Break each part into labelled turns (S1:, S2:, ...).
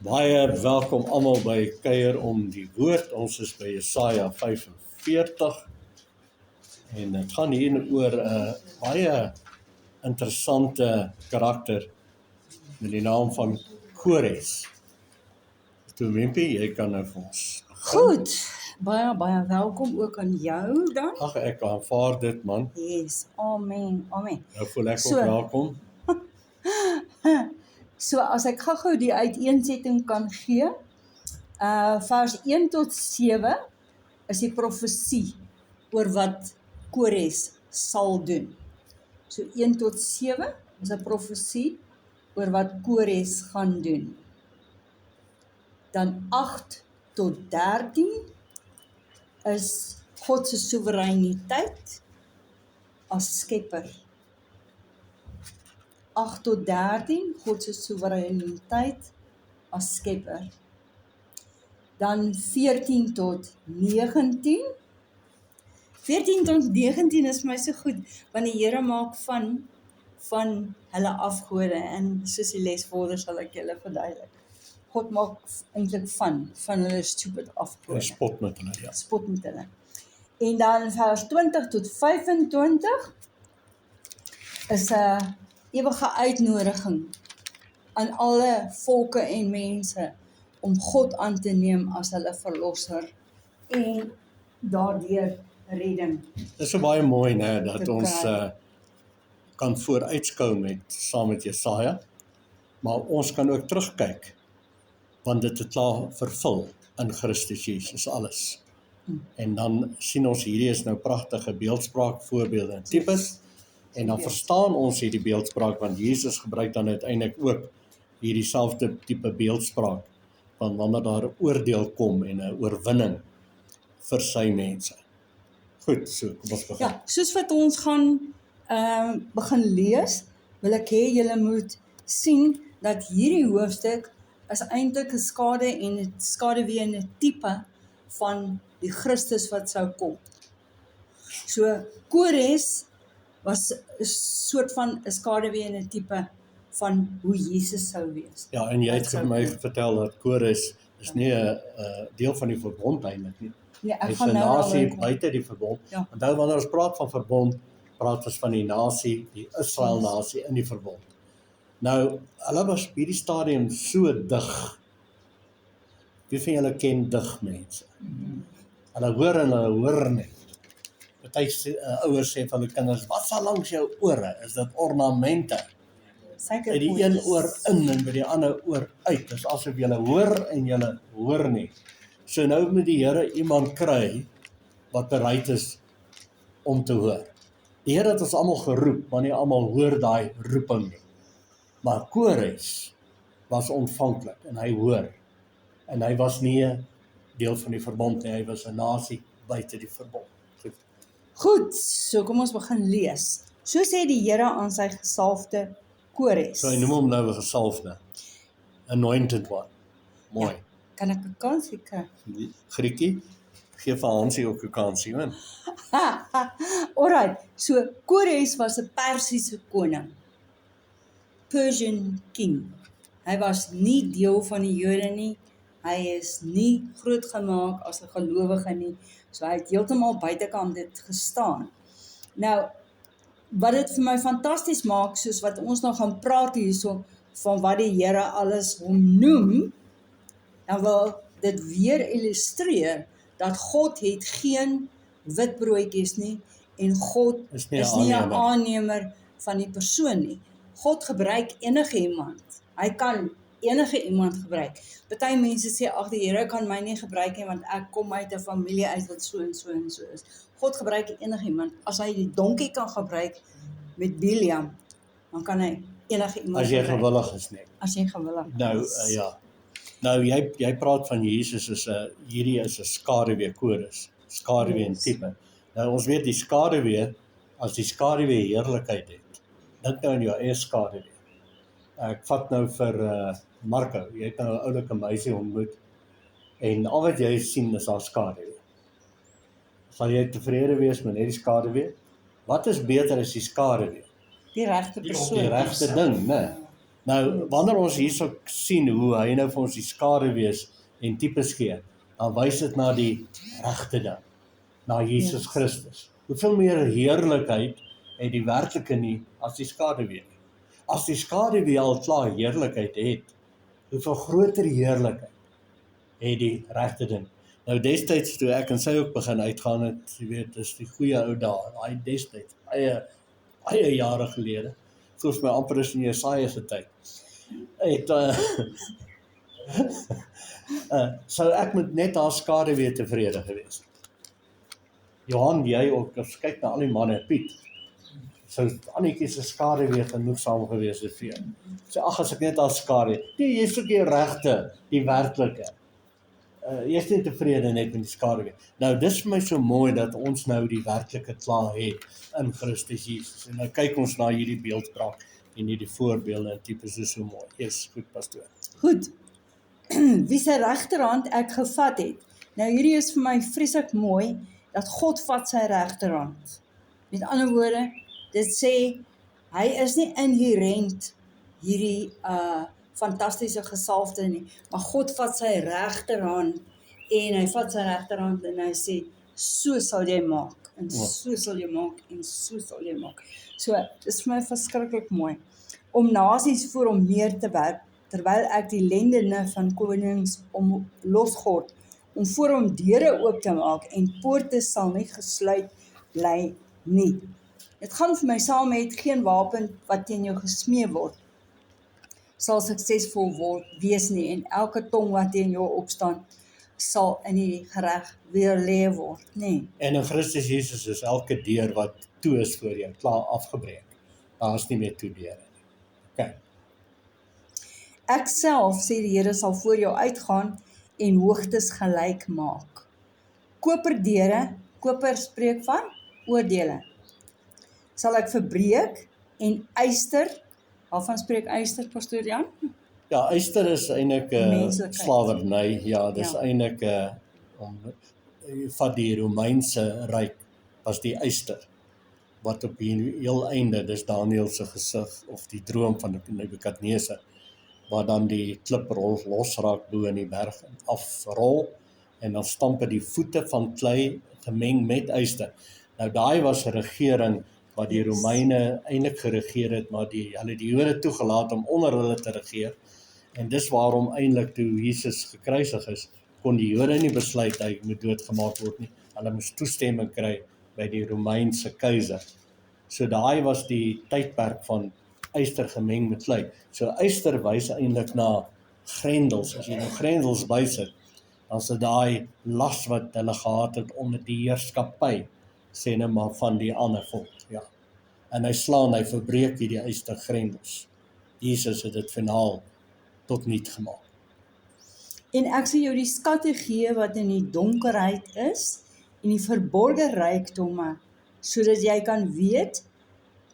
S1: Baie welkom almal by Kuier om die woord. Ons is by Jesaja 45 en dit gaan hier oor 'n baie interessante karakter met die naam van Kores. Toe Wimpie, jy kan nou vir ons.
S2: Goed, baie welkom ook aan jou dan.
S1: Ag, ek aanvaar dit man.
S2: Yes, amen.
S1: Nou voel ek ook welkom.
S2: So as ek gou die uiteensetting kan gee, vers 1 tot 7 is die profesie oor wat Kores sal doen. So 1 tot 7 is 'n profesie oor wat Kores gaan doen. Dan 8 tot 13 is God se soewereiniteit as skepper. 8 tot 13, God se soewereiniteit as skepper. Dan 14 tot 19. 14 tot 19 is my so goed, want die Here maak van hulle afgode, en soos die lesvorder sal ek julle verduidelik. God maak eintlik van hulle stupid afgode.
S1: Spot met hulle, ja.
S2: Spot met hulle. En dan vers 20 tot 25 is 'n ewige uitnodiging aan alle volke en mense om God aan te neem as hulle verlosser en daardeur redding.
S1: Dit is so baie mooi, né, dat
S2: te
S1: ons
S2: kry.
S1: kan vooruitskou saam met Jesaja, maar ons kan ook terugkyk, want dit het klaar vervul in Christus Jesus alles. En dan sien ons hierdie is nou pragtige beeldspraak, voorbeelde en tipes, en dan verstaan ons hierdie beeldspraak, want Jesus gebruik dan uiteindelik ook hierdie selfde tipe beeldspraak, van wanneer daar 'n oordeel kom en 'n oorwinning vir sy mense. Goed, so kom ons begin.
S2: Ja, soos wat ons gaan begin lees, wil ek hê julle moet sien dat hierdie hoofstuk is eintlik 'n skaduwee en 'n tipe van die Christus wat sou kom. So Kores was 'n soort van 'n skaduwee en 'n tipe van hoe Jesus sou wees.
S1: Ja, en jy het vir my vertel dat Kores is nie 'n deel van die verbond eintlik nie.
S2: Ja,
S1: Hy
S2: ek
S1: is
S2: gaan
S1: 'n
S2: nou
S1: nasie
S2: daaroor
S1: buite die verbond.
S2: Ja.
S1: Onthou, wanneer ons praat van verbond, praat ons van die nasie, die Israel nasie in die verbond. Nou, hulle was op hierdie stadium so dig. Wie van julle ken dig mense? Hulle hoor en hulle hoor net. Party ouers sê van die kinders, wat sal langs jou ore? Is dit ornamente?
S2: Seker
S1: By die een oor in en by die ander oor uit. Dit is asof julle hoor en julle hoor nie. So nou moet die Here iemand kry wat bereid is om te hoor. Die Here het ons almal geroep, maar nie almal hoor daai roeping nie. Maar Kores was ontvanklik en hy hoor. En hy was nie 'n deel van die verbond nie, hy was 'n nasie buite die verbond.
S2: Goed, so kom ons begin lees. So sê die Here aan sy gesalfde Kores.
S1: So hy noem hom nou 'n gesalfde, anointed one. Mooi.
S2: Ja. Kan ek 'n kansie kry?
S1: Griekie, gee vir Hansie ook 'n kansie, hoor.
S2: Alright, so Kores was 'n Persiese koning. Persian king. Hy was nie deel van die Jode nie. Hy is nie grootgemaak as 'n gelowige nie. So hy het heeltemal buitekant dit gestaan. Nou, wat dit vir my fantasties maak, soos wat ons nou gaan praat hierso, van wat die Here alles hom noem, dan wil dit weer illustreer, dat God het geen wit broodjies nie, en God
S1: Is nie 'n
S2: is nie 'n
S1: aannemer.
S2: aannemer van die persoon nie. God gebruik enige iemand. Hy kan enige iemand gebruik. Party mense sê, ag, die Here kan my nie gebruik nie, want ek kom uit 'n familie uit wat so en so en so is. God gebruik enige iemand. As hy die donkie kan gebruik met Biliam, dan kan hy enige iemand
S1: As jy
S2: gebruik.
S1: gewillig is nie.
S2: As jy gewillig
S1: Nou,
S2: is.
S1: ja. Nou, jy praat van Jesus is hierdie is 'n skaduwee Kores, skaduwee en tipe. Nou, ons weet die skaduwee, as die skaduwee heerlikheid het, dink nou aan jou eie skaduwee. Ek vat nou vir Marco, jy het nou 'n oulike meisie ontmoet, en al wat jy sien is haar skaduwee. Sal jy tevrede wees met net die skaduwee? Wat is beter as die skaduwee?
S2: Die regte
S1: Die
S2: persoon.
S1: regte ding, né? Nou, wanneer ons hierso sien hoe hy nou vir ons die skaduwees en tipes gee, dan wys dit na die regte ding, na Jesus Christus. Hoeveel meer heerlikheid het die werklike nie as die skaduwee nie. As die skaduwee al klaar heerlikheid het, hoeveel groter heerlikheid het die regte ding. Nou destyds toe ek en sy ook begin uitgaan het, jy weet, dis die goeie ou dae, daai destyds, baie jare gelede, soos my amper is in Jesaja se tyd, het sou ek met net haar skaduwee tevrede gewees. Johan, jy ook, as kyk na al die manne, Piet, sou Annetjie se skaduwee genoegsaam gewees het vir jou. Sê, ag, as ek net haar skaduwee, jy is ook die regte, die werklike. Jy is nie tevrede net met die skaduwee. Nou, dis vir my so mooi dat ons nou die werklike klaar het in Christus Jesus. En nou kyk ons na hierdie beeldspraak en hierdie voorbeelde en tipes is so mooi. Yes, goed, pastoor.
S2: Goed, wie sy regterhand ek gevat het. Nou hierdie is vir my vreeslik mooi, dat God vat sy regterhand. Met ander woorde, dit sê, hy is nie inherent hierdie fantastiese gesalfde nie, maar God vat sy regterhand, en hy vat sy regterhand en hy sê, so sal jy maak, en so sal jy maak, en so sal jy maak. So, dit is vir my verskriklik mooi, om nasies voor hom neer te werp, terwyl ek die lendene van konings om losgord, om voor hom deure oop te maak, en poorte sal nie gesluit bly nie. Dit gaan vir my saam met geen wapen wat teen jou gesmee word, sal suksesvol wees nie, en elke tong wat teen jou opstaan, sal in die gereg weerlê word, nee.
S1: En in Christus Jesus is elke deur wat toe is voor jou, klaar afgebreek. Daar is nie meer toe deure nie. Okay.
S2: Ek self, sê die Here, sal voor jou uitgaan en hoogtes gelyk maak. Koperdeure, koper spreek van oordele, sal ek verbreek en yster, waarvan spreek yster, pastoor Jan?
S1: Ja, yster is eintlik
S2: Menslikheid.
S1: slawerny, ja, dis
S2: Ja.
S1: eintlik van die Romeinse ryk was die yster, wat op die heel einde, dis Daniël se gesig, of die droom van Nebukadneser, waar dan die kliprol losraak bo in die berg en afrol, en dan stamp dit die voete van klei gemeng met yster. Nou daai was 'n regering wat die Romeine eintlik geregeer het, maar hulle die Jode toegelaat om onder hulle te regeer. En dis waarom eintlik toe Jesus gekruisig is, kon die Jode nie besluit hy moet doodgemaak word nie. Hulle moes toestemming kry by die Romeinse keiser. So daai was die tydperk van yster gemeng met klei. So yster wys eintlik na grendels. As jy nou grendels bysit, dan is dit daai las wat hulle gehad het onder die heerskappy, sê nou maar van die ander volk, ja. En hy slaan, hy verbreek hierdie ystergrendels. Jesus het dit finaal tot niet gemaak.
S2: En ek sal jou die skatte gee wat in die donkerheid is, en die verborge rykdomme, sodat jy kan weet,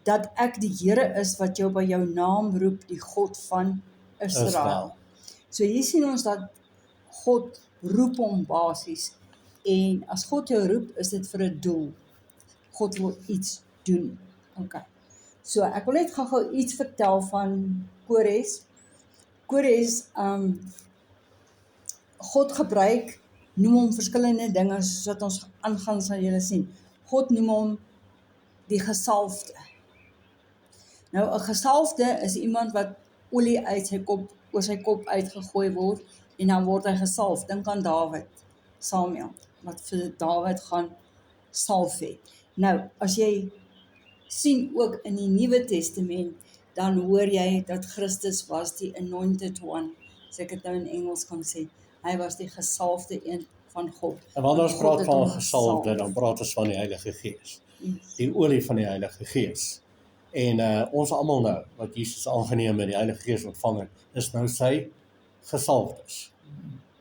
S2: dat ek die Here is wat jou by jou naam roep, die God van Israel. So hier sien ons dat God roep hom basies, en as God jou roep, is dit vir 'n doel. God wil iets doen. Okay. So ek wil net gou iets vertel van Kores. Kores, God gebruik, noem hom verskillende dinge, soos wat ons aangaan sal julle sien. God noem hom die gesalfde. Nou 'n gesalfde is iemand wat olie oor sy kop uitgegooi word, en dan word hy gesalf. Dink aan Dawid, Samuel, wat vir Dawid gaan salf het. Nou, as jy sien ook in die Nuwe Testament, dan hoor jy dat Christus was die anointed one, as ek dit nou in Engels kan sê. Hy was die gesalfde een van God.
S1: En wanneer ons
S2: God
S1: praat
S2: het
S1: van
S2: hom
S1: gesalfde,
S2: gesalf.
S1: dan praat ons van die Heilige Gees.
S2: Yes.
S1: Die olie van die Heilige Gees. En ons almal nou, wat Jesus aangeneem en die Heilige Gees ontvang het, is nou sy gesalfdes.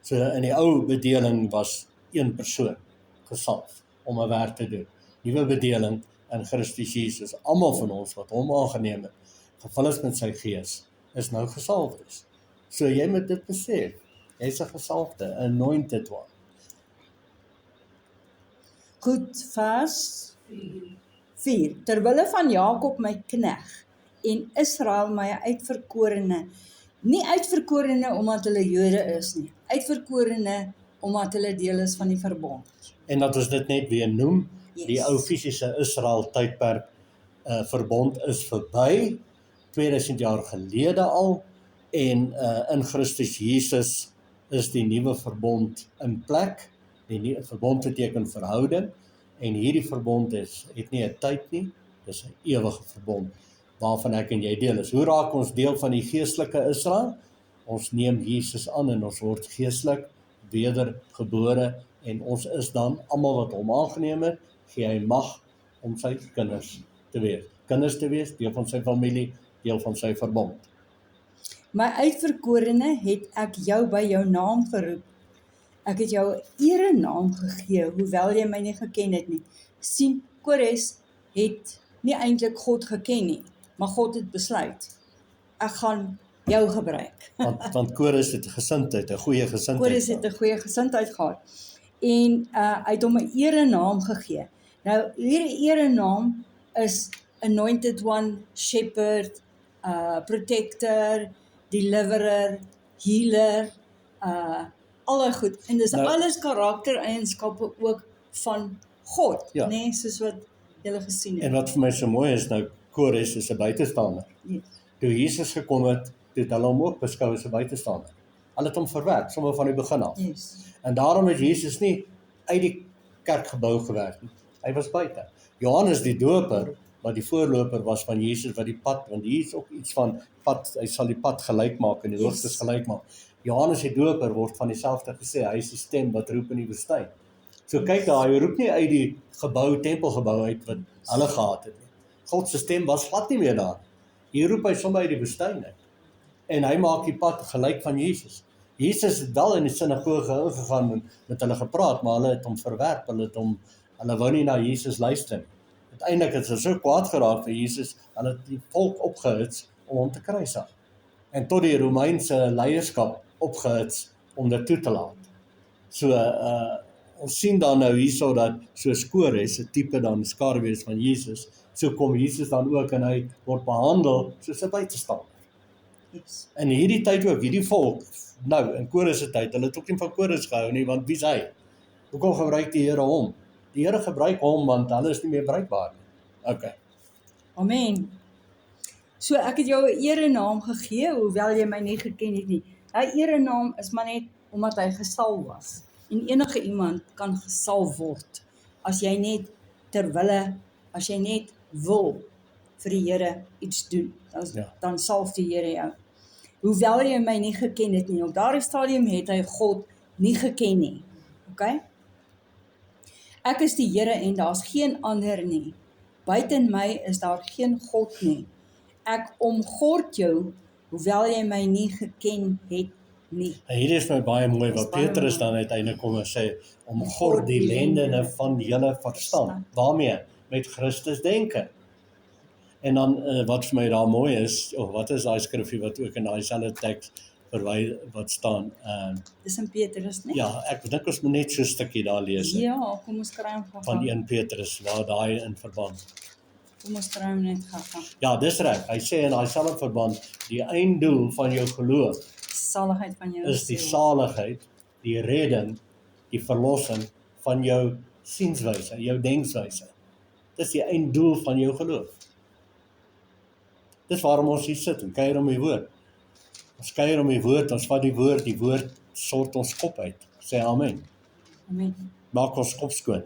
S1: So in die ou bedeling was een persoon gesalf om 'n werk te doen. Nuwe bedeling in Christus Jesus, almal van ons wat hom aangeneem het, gevul is met sy Gees, is nou gesalfdes. So jy moet dit besef, jy's 'n gesalfde, anointed one.
S2: Goed, vers 4. Terwille van Jakob my knegg, en Israel my uitverkorene. Nie uitverkorene omdat hulle Jode is nie, uitverkorene omdat hulle deel is van die verbond.
S1: En dat ons dit net weer noem, die
S2: Yes.
S1: ou fisiese Israel tydperk verbond is verby, 2000 jaar gelede al, en in Christus Jesus is die nuwe verbond in plek. Die verbond beteken verhouding, en hierdie verbond het nie 'n tyd nie, dis 'n ewige verbond, waarvan ek en jy deel is. Hoe raak ons deel van die geestelike Israel? Ons neem Jesus aan en ons word geestelik wedergebore, en ons is dan, almal wat hom aangeneem het, gee hy mag om sy kinders te wees. Kinders te wees, deel van sy familie, deel van sy verbond.
S2: My uitverkorene het ek jou by jou naam geroep. Ek het jou 'n erenaam gegee, hoewel jy my nie geken het nie. Sien, Kores het nie eintlik God geken nie, maar God het besluit, ek gaan jou gebruik.
S1: Want Kores het gesindheid, 'n goeie gesindheid.
S2: Kores het 'n goeie gesindheid gehad. En hy het hom 'n erenaam gegee. Nou, hierdie erenaam is Anointed One, Shepherd, Protector, Deliverer, Healer, alle goed. En dis
S1: Nou,
S2: alles karaktereienskappe ook van God,
S1: Ja.
S2: nê, soos wat julle gesien het.
S1: En wat vir my so mooi is, nou Kores is 'n buitestander.
S2: Yes.
S1: Toe Jesus gekom het, het hulle hom ook beskou as 'n buitestander. Hulle het hom verwerp, sommer van die begin af.
S2: Yes.
S1: En daarom het Jesus nie uit die kerkgebou gewerk nie. Hy was buite. Johannes die Doper, wat die voorloper was van Jesus, wat die pad, want hier is ook iets van pad, hy sal die pad gelyk maak en die hoogtes gelyk maak. Johannes die Doper word van dieselfde gesê, hy is die stem wat roep in die woestyn. So kyk daar, hy roep nie uit die gebou, tempelgebou uit wat hulle gehad het nie. God se stem was glad nie meer daar. Hier roep hy sommer uit die woestyn uit. En hy maak die pad gelyk van Jesus. Jesus het wel in die sinagoge ingegaan en met hulle gepraat, maar hulle het hom verwerp, hulle wou nie na Jesus luister nie. Uiteindelik het hulle so kwaad geraak vir Jesus, hulle het die volk opgehits om hom te kruisig. En tot die Romeinse leierskap opgehits om dit toe te laat. So ons sien dan nou hierso dat soos Kores 'n tipe dan skaduwees van Jesus, so kom Jesus dan ook en hy word behandel soos 'n buitestander.
S2: Yes.
S1: In hierdie tyd ook, hierdie volk, nou in Kores se tyd, hulle het ook nie van Kores gehou nie, want wie's hy? Hoekom gebruik die Here hom? Die Here gebruik hom want hulle is nie meer bruikbaar nie. Okay.
S2: Amen. So ek het jou 'n erenaam gegee, hoewel jy my nie geken het nie. Daai erenaam is maar net omdat hy gesalf was. En enige iemand kan gesalf word as jy net as jy net wil vir die Here iets doen. Dan salf die Here jou. Hoewel jy my nie geken het nie. Op daardie stadium het hy God nie geken nie. Okay? Ek is die Here en daar's geen ander nie. Buiten my is daar geen God nie. Ek omgord jou, hoewel jy my nie geken het nie.
S1: En hier is my baie mooi wat
S2: Dis baie
S1: Petrus
S2: mooi.
S1: dan uiteindelik kom en sê, omgord die lendene van julle verstand. Waarmee? Met Christus denke. En dan wat vir my daar mooi is, wat is daai skrifgie wat ook in daai selfde teks wat staan?
S2: Dis in Petrus, né?
S1: Ja, ek dink ons moet net so 'n stukkie daar lees
S2: Ja, kom ons kry hom
S1: van
S2: gou.
S1: 1 Petrus waar daai in verband.
S2: Kom ons kry hom net gou.
S1: Ja, dis reg. Hy sê in daai selfde verband, die einddoel van jou geloof
S2: Saligheid van jou
S1: is die
S2: siel.
S1: saligheid, die redding, die verlossing van jou sienswyse, jou denkswyse. Dis die einddoel van jou geloof. Dis waarom ons hier sit en kuier om die woord. Ons kuier om die woord, ons vat die woord sort ons kop uit. Sê amen.
S2: Amen.
S1: Maak ons kop skoon.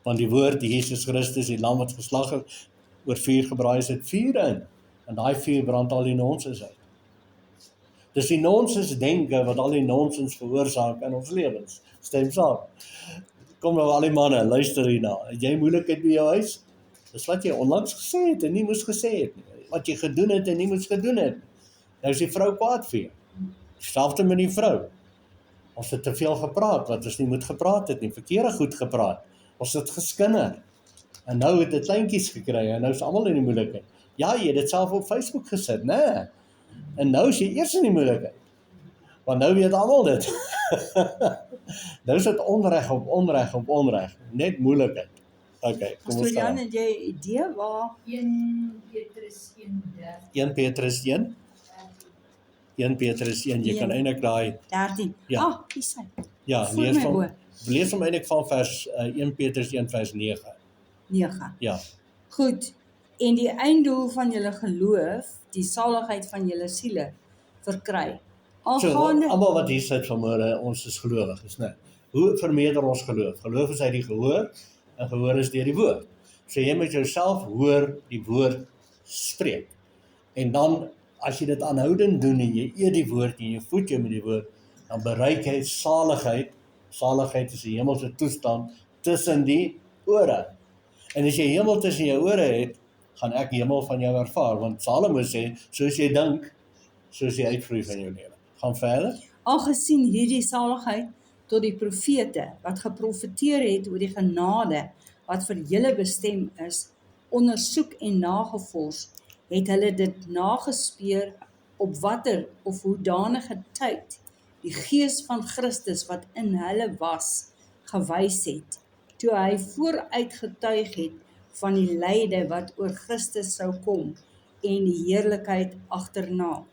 S1: Want die woord, die Jesus Christus, die lam wat geslag het, oor vuur gebraai is, het vuur in. En daai vuur brand al die nonsens uit. Dis die nonsens denke wat al die nonsens veroorsaak in ons lewens. Stem saam. Kom nou al die manne, luister hierna. Het jy moeilikheid by jou huis? Dis wat jy onlangs gesê het en nie moes gesê het nie. Wat jy gedoen het en nie moes gedoen het. Nou is die vrou kwaad vir jou. Selfs met die vrou. Ons het te veel gepraat wat ons nie moet gepraat het nie. Verkeerde goed gepraat. Ons het geskinder. En nou het dit kleintjies gekry en nou is almal in die moeilikheid. Ja, jy het dit self op Facebook gesit, né? En nou is jy eers in die moeilikheid. Want nou weet almal dit. Nou is dit onreg op onreg op onreg. Net moeilikheid. Okay, kom ons
S2: Pastoor Jan,
S1: gaan.
S2: het jy 'n idee waar?
S3: 1 Petrus 1:13.
S1: 1 Petrus 1, 1 Petrus 1, jy kan
S2: 1.
S1: eintlik daai,
S2: 13.
S1: Ja.
S2: Hier sy.
S1: ja,
S2: Voor
S1: lees
S2: my
S1: van,
S2: oë.
S1: lees hom eintlik van vers 1 Petrus 1 vers 9.
S2: 9.
S1: Ja,
S2: Goed. En die einddoel van julle geloof, die saligheid van julle siele verkry.
S1: so
S2: Aangaande
S1: almal wat hier sit vanmôre, ons is gelowiges, né? Hoe vermeerder ons geloof? Geloof is uit die gehoor en gehoor is deur die woord. So jy moet jouself hoor die woord spreek. En dan as jy dit aanhoudend doen en jy eet die woord en jy voed jou met die woord, dan bereik jy saligheid. Saligheid is 'n hemelse toestand tussen die ore. En as jy hemel tussen jou ore het, gaan ek hemel van jou ervaar, want Salomo sê, soos jy dink, soos jy uitvloei van jou lewe. Gaan verder.
S2: aangesien hierdie saligheid tot die profete wat geprofeteer het oor die genade wat vir julle bestem is, ondersoek en nagevors, het hulle dit nagespeur op watter of hoedanige tyd die gees van Christus wat in hulle was, gewys het, toe hy vooruit getuig het van die lyde wat oor Christus sou kom en die heerlikheid agterna.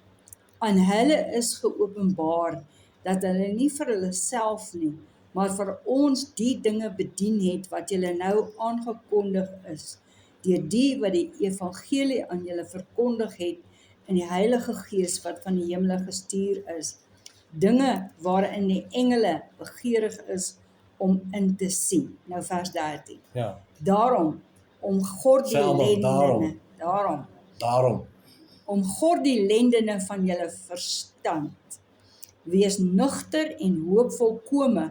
S2: Aan hulle is geopenbaar dat hulle nie vir hulle self nie, maar vir ons die dinge bedien het wat julle nou aangekondig is, deur die wat die evangelie aan julle verkondig het in die Heilige Gees wat van die hemele gestuur is, dinge waarin die engele begeerig is om in te sien. Nou vers 13.
S1: Ja.
S2: Daarom, omgord die
S1: Sê almal,
S2: lendene,
S1: Daarom.
S2: omgord die lendene van julle verstand. Wees nugter en hoop volkome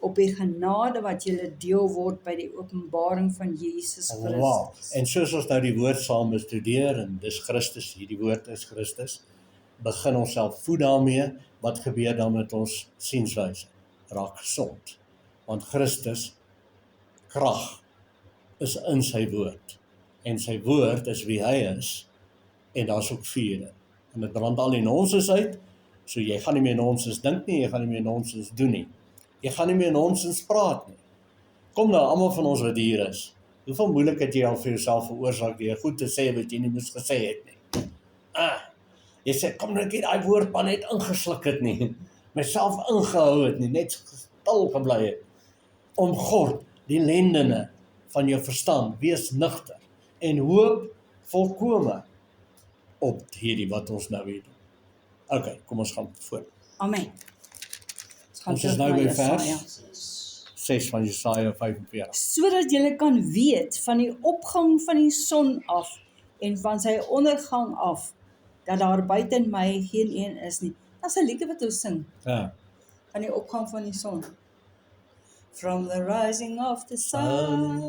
S2: op die genade wat julle deel word by die openbaring van Jesus Christus.
S1: Wow. En soos ons nou die woord saam bestudeer, en dis Christus, hierdie woord is Christus, begin ons self voed daarmee, wat gebeur dan met ons sienswyse? Raak gesond. Want Christus, krag, is in sy woord. En sy woord is wie hy is, en daar's ook vuur. En dit brand al die nonsens uit, so jy gaan nie meer nonsens dink nie, jy gaan nie meer nonsens doen nie. Jy gaan nie meer nonsens praat nie. Kom nou, almal van ons wat hier is. Hoeveel moeilikheid het jy al vir jouself veroorsaak deur goed te sê wat jy nie moes gesê het nie? Jy sê, kom nou ek het daai woord maar net ingesluk het nie. Myself ingehou het nie, net stil gebly het. Omgord die lendene van jou verstand, wees nugter en hoop volkome op hierdie wat ons nou hier doen. Okay, kom ons gaan voort.
S2: Amen.
S1: Ons is nou by vers 6 van Jesaja 45.
S2: Sodat julle kan weet van die opgang van die son af en van sy ondergang af, dat daar buite my geen een is nie. Dis 'n liedjie wat ons sing,
S1: Ja.
S2: van die opgang van die son. From the rising of the sun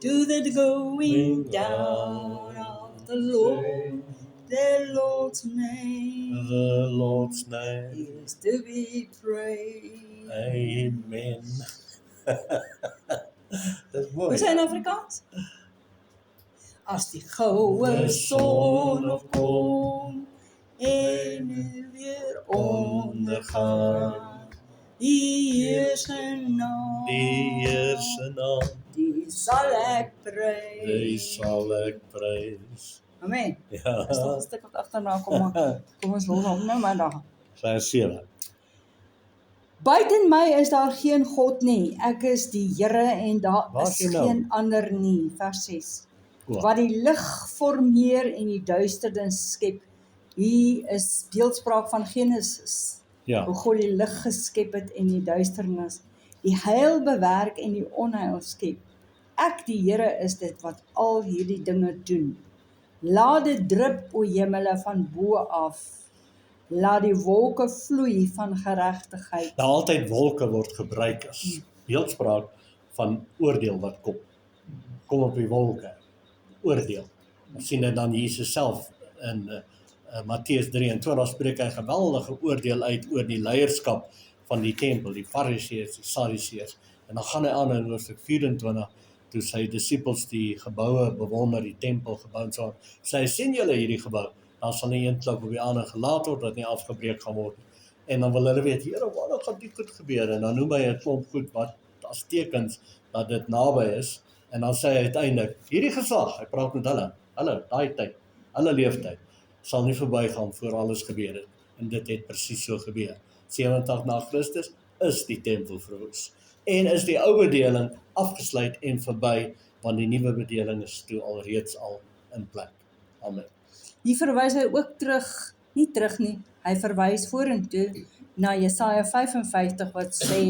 S2: to the going down of the Lord's name
S1: The Lord's name.
S2: is to be praised.
S1: Amen. Dis
S2: Hoe
S1: mooi.
S2: sê in Afrikaans? As die goue son opkom en nu weer ondergaan, die Heer se naam,
S1: Die Heer se naam,
S2: die sal ek
S1: die
S2: prys.
S1: sal ek prys.
S2: Amen.
S1: Ja.
S2: Is nog 'n stuk wat agterna kom, maar kom ons los hom nou maar daar.
S1: Vers 7.
S2: Buiten my is daar geen God nie. Ek is die Here en daar
S1: Waar
S2: is
S1: is jy nou?
S2: geen ander nie. Vers 6.
S1: O.
S2: Wat die lig formeer en die duisternis skep. Hier is beeldspraak van Genesis.
S1: Ja.
S2: Hoe God die lig geskep het en die duisternis, die heil bewerk en die onheil skep. Ek die Here is dit wat al hierdie dinge doen. Laat dit drup, o hemele, van bo af. Laat die wolke vloei van geregtigheid.
S1: Daar altyd wolke word gebruik as beeldspraak van oordeel wat kom. Kom op die wolke. Oordeel. Ons sien dit dan Jesus self in Matteus 23 spreek hy geweldige oordeel uit oor die leierskap van die tempel, die Fariseërs, die Sadduseërs. En dan gaan hy aan in hoofstuk 24 toe sy disippels die geboue bewonder, die tempelgebou en so. Sy sien julle hierdie gebou, dan sal nie een klip op die ander gelaat word wat nie afgebreek gaan word nie. En dan wil hulle weet, Here, waar gaan dit goed gebeur? En dan noem hy 'n klomp goed wat as tekens dat dit naby is, en dan sê hy uiteindelik, hierdie geslag, hy praat met hulle, daai tyd, hulle leeftyd, sal nie verbygaan voor alles gebeur het, en dit het presies so gebeur. 70 na Christus is die tempel verwoes, en is die ou bedeling afgesluit en verby, want die nuwe bedeling is toe alreeds al in plek. Amen.
S2: Hier verwys hy ook terug nie, hy verwys vorentoe na Jesaja 55 wat sê,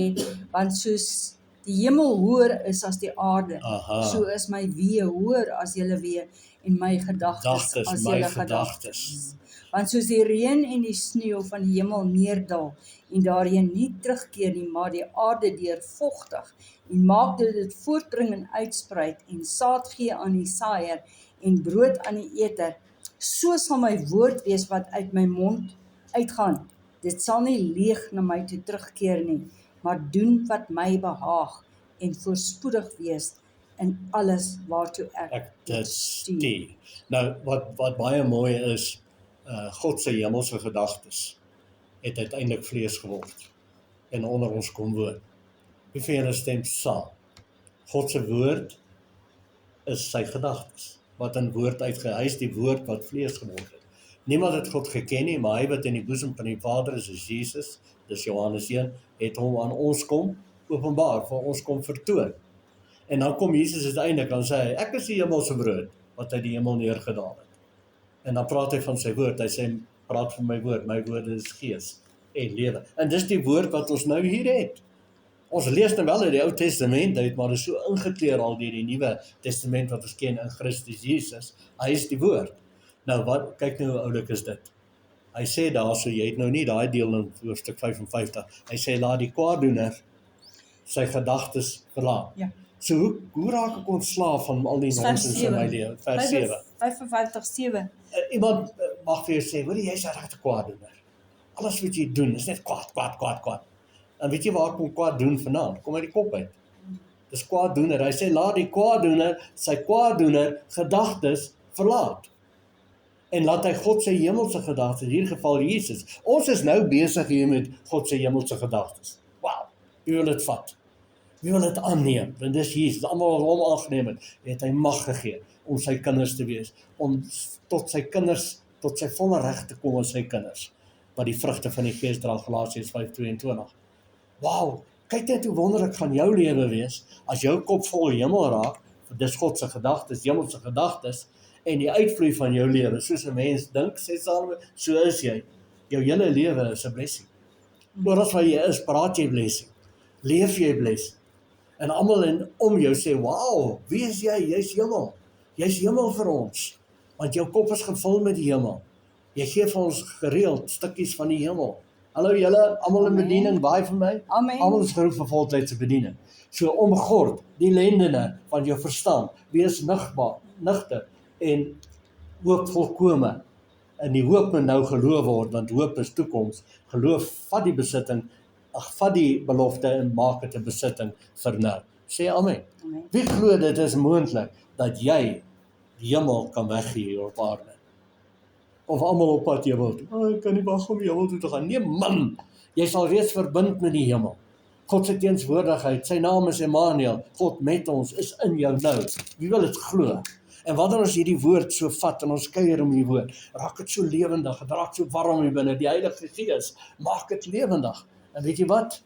S2: want soos die hemel hoër is as die aarde,
S1: Aha.
S2: so is my weë hoër as julle weë en my gedagtes as
S1: my
S2: julle
S1: gedagtes.
S2: gedagtes. Want soos die reën en die sneeu van die hemel neerdal en daarheen nie terugkeer nie, maar die aarde deur vochtig en maak dit voortbring en uitspruit en saad gee aan die saaier en brood aan die eter, so sal my woord wees wat uit my mond uitgaan. Dit sal nie leeg na my toe terugkeer nie, maar doen wat my behaag en voorspoedig wees in alles waartoe ek
S1: Dit
S2: stuur.
S1: stuur. Nou, wat baie mooi is, God se hemelse gedagtes het uiteindelik vlees geword en onder ons kom woon. Wie van julle stem saam? God se woord is sy gedagtes, wat in woord uitge, hy is die woord wat vlees geword het. Niemand het God geken nie, maar hy wat in die boesem van die Vader is Jesus, dis Johannes 1, het hom aan ons kom openbaar, vir ons kom vertoon. En dan kom Jesus uiteindelik, dan sê hy, ek is die hemelse brood, wat uit die hemel neergedaal het. En dan praat hy van sy woord, hy sê, praat van my woord is gees en lewe. En dis die woord wat ons nou hier het. Ons lees nou wel uit die Ou Testament uit, maar dit is so ingekleer al deur die Nuwe Testament wat ons ken in Christus Jesus. Hy is die woord. Nou wat, kyk nou hoe oulik is dit. Hy sê daar so, jy het nou nie daai deel in hoofstuk 55. Hy sê laat die kwaaddoener sy gedagtes verlaat.
S2: Ja.
S1: So hoe raak ek ontslaaf van al die
S2: Vers
S1: nonsens in my
S2: 7.
S1: lewe? Vers 7.
S2: 55:7.
S1: Iemand mag vir jou sê, hoor jy's 'n regte kwaaddoener. Alles wat jy doen is net kwaad. En weet jy waar kom kwaad doen vandaan? Kom uit die kop uit. Dis kwaaddoener. Hy sê laat die kwaaddoener sy kwaaddoener gedagtes verlaat. En laat hy God se hemelse gedagtes, in hierdie geval Jesus. Ons is nou besig hier met God se hemelse gedagtes. Wow. Wie wil dit vat? Wie wil dit aanneem? Want dis Jesus, almal wat hom aangeneem het hy mag gegee om sy kinders te wees, om tot sy volle reg te kom as sy kinders, wat die vrugte van die Gees dra, Galasiërs 5:22. Wow, kyk net hoe wonderlik gaan jou lewe wees, as jou kop vol hemel raak, dis God se gedagtes, hemelse gedagtes, en die uitvloei van jou lewe, soos 'n mens dink, sê Salome, so is jy. Jou hele lewe is 'n blessing. Oral waar jy is, praat jy blessing. Leef jy blessing. En almal om jou sê, wow, wie is jy? Jy's hemel. Jy's hemel vir ons. Want jou kop is gevul met die hemel. Jy gee vir ons gereeld stukkies van die hemel. Hallo julle, almal in
S2: Amen.
S1: bediening, baie vir my.
S2: Amen.
S1: Almal is geroep vir voltydse bediening. So omgord die lendene van jou verstand. Wees nigter en hoop volkome. En die hoop moet nou geloof word, want hoop is toekoms. Geloof vat die besitting, vat die belofte en maak dit 'n besitting vir nou. Sê amen.
S2: Amen.
S1: Wie glo dit is moontlik dat jy die hemel kan weggee hier op aarde? Of almal op pad hemel toe. Ek kan nie wag om hemel toe te gaan. Nee man, jy sal reeds verbind met die hemel. God se teenswoordigheid, sy naam is Emmanuel, God met ons is in jou nou. Wie wil dit glo? En wanneer ons hierdie woord so vat en ons kuier om die woord, raak dit so lewendig, dit raak so warm hier binne, die Heilige Gees maak dit lewendig. En weet jy wat?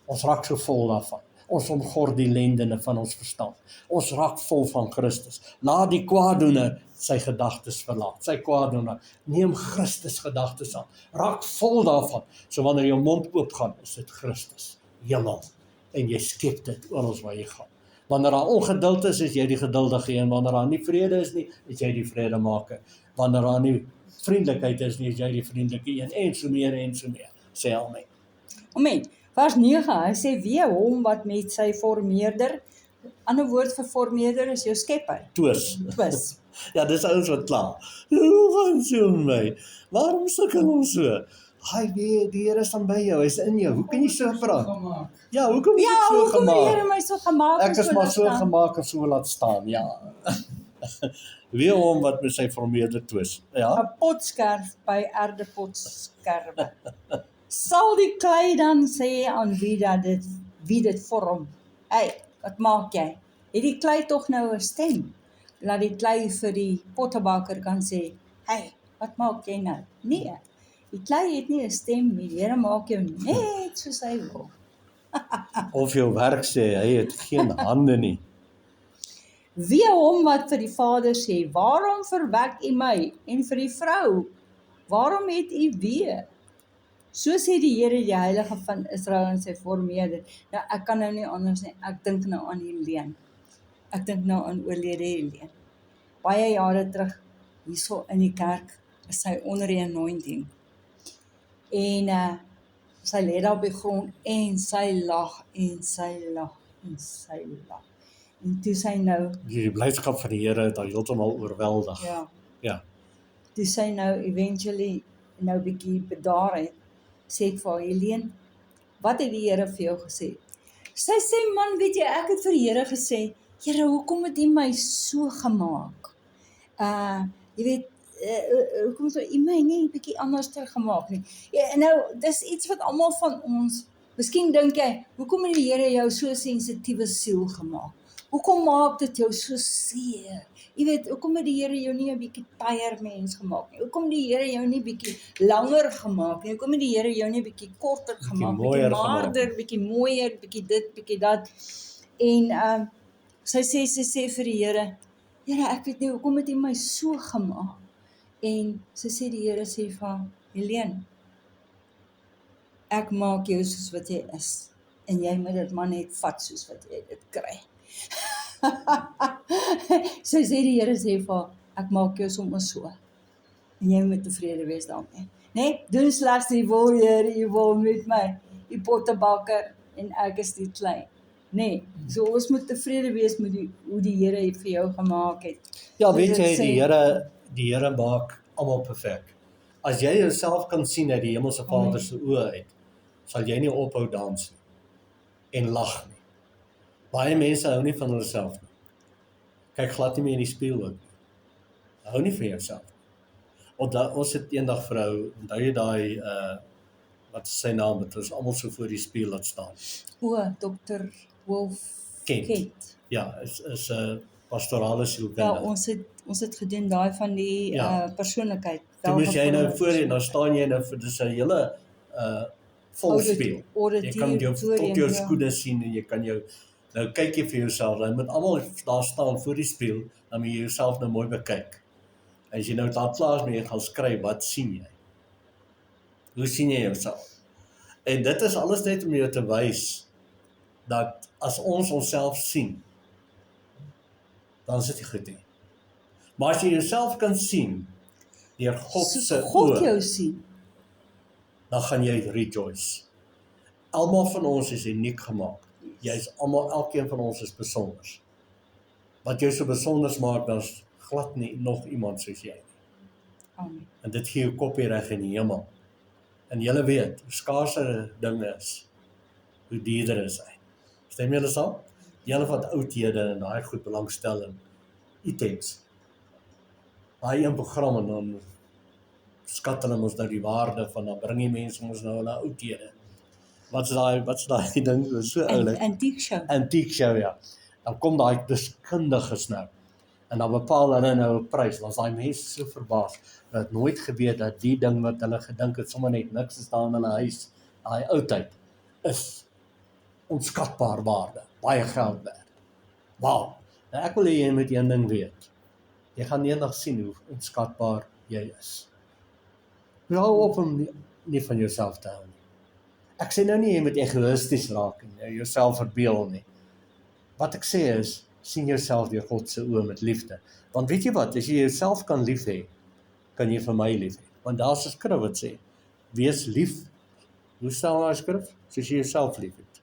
S1: Ons raak so vol daarvan. Ons omgord die lendene van ons verstand. Ons raak vol van Christus. Laat die kwaaddoener sy gedagtes verlaat. Sy kwaaddoener, neem Christus gedagtes aan. Raak vol daarvan. So wanneer jou mond oopgaan, is dit Christus, hemel. En jy skep dit oral waar jy gaan. Wanneer daar ongeduld is jy die geduldige een. Wanneer daar nie vrede is nie, is jy die vredemaker. Wanneer daar nie vriendelikheid is nie, is jy die vriendelike een. En so meer. Sê amen.
S2: Amen. Vers 9, hy sê wie hom wat met sy formeerder, ander woord vir formeerder is jou skepper,
S1: Twis.
S2: twis.
S1: Ja, dis ouens wat kla. Hoe gaan so met my? Waarom sukkel ons so? Hy weet, die Here is dan by jou, hy's in jou. Hoe kan jy so praat? Ja, hoekom is
S2: Ja,
S1: dit so
S2: hoekom het die Here
S1: gemaak?
S2: my so gemaak?
S1: Ek is
S2: en
S1: maar
S2: laat
S1: so
S2: staan?
S1: gemaak en so laat staan, ja. Wie hom wat met sy formeerder twis. Ja,
S2: 'n potskerf by erdepotskerwe. Sal die klei dan sê aan wie dit vorm, Hey, wat maak jy? Het die klei tog nou 'n stem? Laat die klei vir die pottebakker kan sê, hey, wat maak jy nou? Nee, die klei het nie 'n stem nie, die Here maak jou net soos hy wil.
S1: Of jou werk sê, hy het geen hande nie.
S2: Wee hom wat vir die vader sê, waarom verwek u my? En vir die vrou, waarom het u wee? So sê die Here, die Heilige van Israel en sy formeerder. Nou, ek kan nou nie anders nie, ek dink nou aan Helene. Ek dink nou aan oorlede Helene. Baie jare terug, hierso in die kerk, is sy onder die anointing. En sy lê daar op die grond en sy lag en sy lag en sy lag. En toe sy nou,
S1: Die blydskap van die Here het haar heeltemal oorweldig. Ja.
S2: toe sy nou eventually nou bietjie bedaar het, sê ek vir haar, Helene, wat het die Here vir jou gesê? Sy sê, man, weet jy, ek het vir die Here gesê, Here, hoekom het U my so gemaak? Jy weet, hoekom het U my nie 'n bietjie anders gemaak nie? Ja, nou, dis iets wat almal van ons, miskien dink jy, hoekom het die Here jou so sensitiewe siel gemaak? Hoekom maak dit jou so seer? Jy weet, hoekom het die Here jou nie 'n bietjie tyer mens gemaak nie? Hoekom het die Here jou nie bietjie langer gemaak nie? Hoekom het die Here jou nie bietjie korter gemaak, bietjie maarder, bietjie mooier, bietjie dit, bietjie dat? En sy sê vir die Here, Here, ek weet nie, hoekom het U my so gemaak? En sy sê die Here sê vir haar, Helene, ek maak jou soos wat jy is. En jy moet dit maar net vat soos wat jy dit kry. Sy sê die Here sê vir haar, ek maak jou sommer so. En jy moet tevrede wees daarmee. Nee, doen slegs die wil, Here, U wil met my, die pottebakker en ek is die klei. Nee, so ons moet tevrede wees met hoe die Here vir jou gemaak het.
S1: Ja,
S2: So
S1: weet
S2: dit
S1: jy,
S2: sê-
S1: die Here maak almal perfek. As jy jouself kan sien uit die Hemelse Vader se oë uit, sal jy nie ophou dans nie en lag nie. Baie mense hou nie van hulself nie. Kyk glad nie meer in die spieël ook nie. Hou nie van jouself nie. Ons het eendag vrou, onthou jy daai wat is sy naam, het ons almal so voor die spieël laat staan.
S2: O, Dr. Wolf
S1: Kent. Ja, is 'n pastorale
S2: Ja,
S1: sielkundige.
S2: ons het gedoen daai van die
S1: Ja.
S2: persoonlikheid.
S1: Toe moes jy nou
S2: welgevormd
S1: voor en
S2: persoon.
S1: dan staan jy nou vir dis 'n hele vol spieël. Jy kan jou tot jou skoene sien en jy kan jou nou kyk jy vir jouself. Jy moet almal daar staan voor die spieël, dan moet jy jouself nou mooi bekyk. As jy nou daar klaar is mee gaan skryf, wat sien jy? Hoe sien jy jouself? En dit is alles net om jou te wys dat as ons onsself sien, dan is dit nie goed nie. Maar as jy jouself kan sien deur God
S2: Soos
S1: se
S2: God
S1: oë,
S2: jou sien.
S1: dan gaan jy rejoice. Almal van ons is uniek gemaak. Elkeen van ons is besonder. Wat jou so besonder maak, dan is glad nie nog iemand soos jy nie.
S2: Amen.
S1: En dit gee jou kopie reg in die hemel. En julle weet, hoe skaarser ding is, hoe duurder is hy. Stem julle saam? Julle wat oudhede en daai goed belangstel in items. Daai een program en dan skat hulle ons nou die waarde van, dan bring die mense ons nou na oudhede. Wat's daai ding, so oulik.
S2: Antiek show.
S1: Antiek show, ja. Dan kom daai deskundiges nou. En dan bepaal hulle nou 'n prys. Dan is daai mense so verbaas. Hulle het nooit geweet dat die ding wat hulle gedink het sommer net niks is daar in hulle huis, daai oudheid, is onskatbaar waarde, baie geld werd. Wow. Nou ek wil hê jy moet een ding weet. Jy gaan eendag sien hoe onskatbaar jy is. Hou op om nie van jouself te hou nie. Ek sê nou nie jy moet egoïsties raak en jouself verbeel nie. Wat ek sê is, sien jouself deur God se oë met liefde. Want weet jy wat, as jy jouself kan lief hê, kan jy vir my lief hê. Want daar's 'n skrif wat sê, wees lief. Hoe staan daai skrif? Soos jy jouself lief het.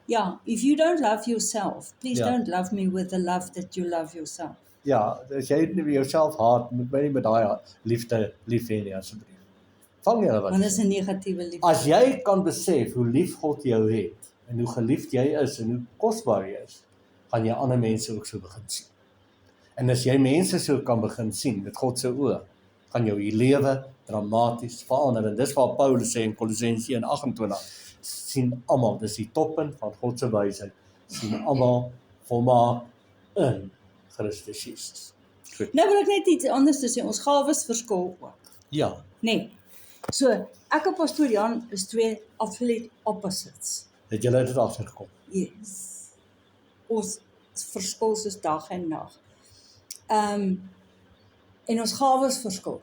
S2: Ja, if you don't love yourself, please
S1: Ja.
S2: don't love me with the love that you love yourself.
S1: Ja, as jy nie jouself haat, moet my nie met daai liefde lief hê nie asseblief. Vang julle wat.
S2: Want dit is 'n negatiewe liefde.
S1: As jy kan besef hoe lief God jou het en hoe geliefd jy is en hoe kosbaar jy is, gaan jy ander mense ook so begin sien. En as jy mense so kan begin sien met God se oë, gaan jou lewe dramaties verander. En dis waar Paulus sê in Kolossense 1:28, sien almal, dis die toppunt van God se wysheid, sien almal volmaak in Christus Jesus. Goed.
S2: Nou wil ek net iets anders sê, ons gawes verskil ook.
S1: Ja,
S2: Nee. So, ek en pastoor Jan is twee absolute opposites.
S1: het julle dit agtergekom?
S2: Yes. Ons verskil soos dag en nag. En ons gawes verskil.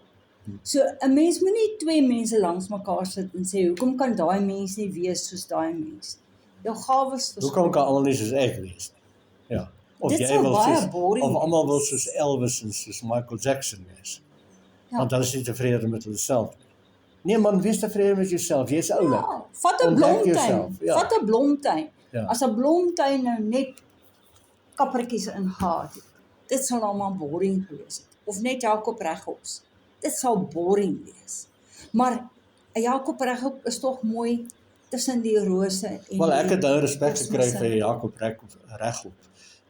S2: So 'n mens moet nie twee mense langs mekaar sit en sê hoekom kan daai mens nie wees soos daai mens? Jou gawes verskil.
S1: Hoekom kan almal nie soos ek wees nie? Ja. Of
S2: Dit
S1: jy
S2: sal
S1: wil
S2: baie
S1: soos,
S2: boring
S1: of almal wil
S2: wees.
S1: soos Elvis en soos Michael Jackson wees.
S2: Ja.
S1: Want hulle is nie tevrede met hulle self nie. Nee man, wees tevrede met jouself, jy's oulik.
S2: Ja, vat 'n
S1: Ontdek
S2: blomtuin.
S1: jouself, ja.
S2: Vat 'n blomtuin.
S1: Ja.
S2: As 'n blomtuin nou net kappertjies ingehaat het, dit sal almal boring gewees het. Of net Jakob reghops. Dit sal boring wees. Maar 'n Jakob regop is tog mooi tussen die rose en
S1: Wel, ek het nou
S2: die
S1: respek gekry
S2: kosmosse.
S1: vir Jakob regop.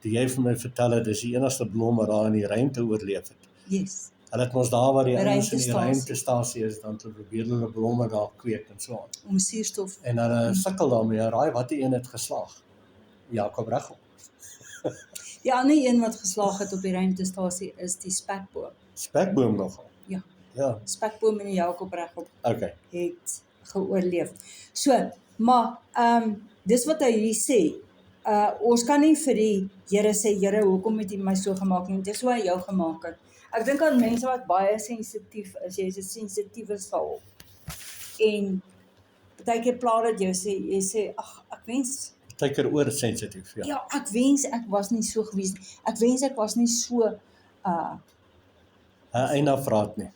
S1: Die jy vir my vertel het, dis die enigste blom wat daar in die ruimte oorleef het.
S2: Yes.
S1: Hulle het mos daar waar die ouens in die
S2: Ruimtestasie.
S1: ruimtestasie is, dan te probeer hulle blomme daar kweek en so aan.
S2: Om suurstof.
S1: En hulle sukkel daarmee, raai watter een het geslaag? Jakob regop.
S2: Die ander een wat geslaag het op die ruimtestasie is die spekboom.
S1: Spekboom nogal.
S2: Ja.
S1: Ja,
S2: Spekboom en die Jakob regop
S1: okay.
S2: het geoorleef. So, maar dis wat hy hier sê. Ons kan nie vir die Here sê, Here, hoekom het U my so gemaak nie? Dit is hoe hy jou gemaak het. Ek dink aan mense wat baie sensitief is, jy is 'n sensitiewe saal. En baie keer pla dit jy sê, ag, ek wens,
S1: Partykeer oorsensitief, ja.
S2: ja, ek wens ek was nie so gewees nie. Ek wens ek was nie so
S1: Eina vraat nie.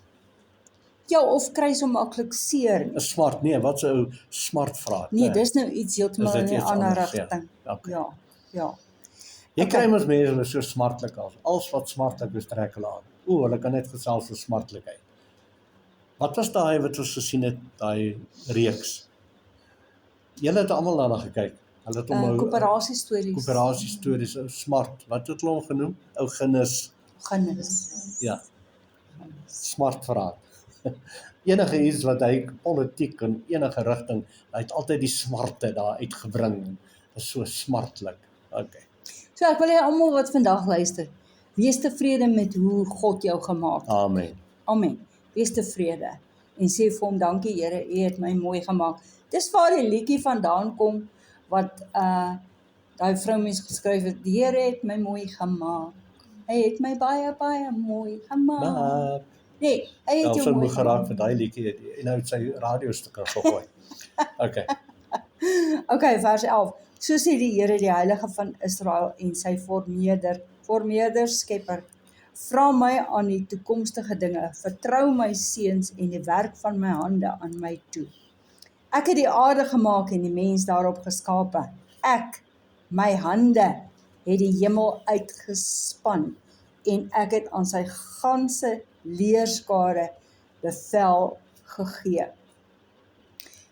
S2: ja, of kry so maklik seer nie.
S1: 'n Smart, nee, wat 'n ou smart vraat.
S2: Nee, dis nou iets heeltemal
S1: Is
S2: in
S1: dit
S2: 'n
S1: iets
S2: ander
S1: anders? Ja.
S2: rigting.
S1: Okay.
S2: Ja, ja.
S1: Jy
S2: Okay.
S1: kry mos mense wat so smartlik is. Alles wat smartlik is, trek hulle aan. Hulle kan net gesels oor smartlikheid. Wat was daai wat ons gesien het, daai reeks? Julle het almal daarna gekyk. Hulle het hom
S2: Koöperasie stories.
S1: koöperasie stories, ou smart. Wat het hulle hom genoem? Ou Guinness.
S2: Guinness.
S1: Ja. Smart vraat. Enige iets wat hy politiek in enige rigting, hy het altyd die smarte daar uitgebring. Is so smartlik. Okay.
S2: So ek wil hê almal wat vandag luister, wees tevrede met hoe God jou gemaak het.
S1: Amen.
S2: Amen. Wees tevrede en sê vir hom dankie Here, U het my mooi gemaak. Dis waar die liedjie vandaan kom wat daai vroumens geskryf het. Die Here het my mooi gemaak. Hy het my baie baie mooi gemaak.
S1: Maar
S2: Nee, hy het jou
S1: Elfie
S2: mooi
S1: moet geraak
S2: gemaak.
S1: vir daai liedjie en nou het sy radiostukke gegooi. Okay.
S2: Okay, vers 11. So sê die Here, die Heilige van Israel en sy formeerder Skepper, vra my aan die toekomstige dinge, vertrou my seuns en die werk van my hande aan my toe. Ek het die aarde gemaak en die mens daarop geskape. Ek, my hande, het die hemel uitgespan en ek het aan sy ganse leerskare bevel gegee.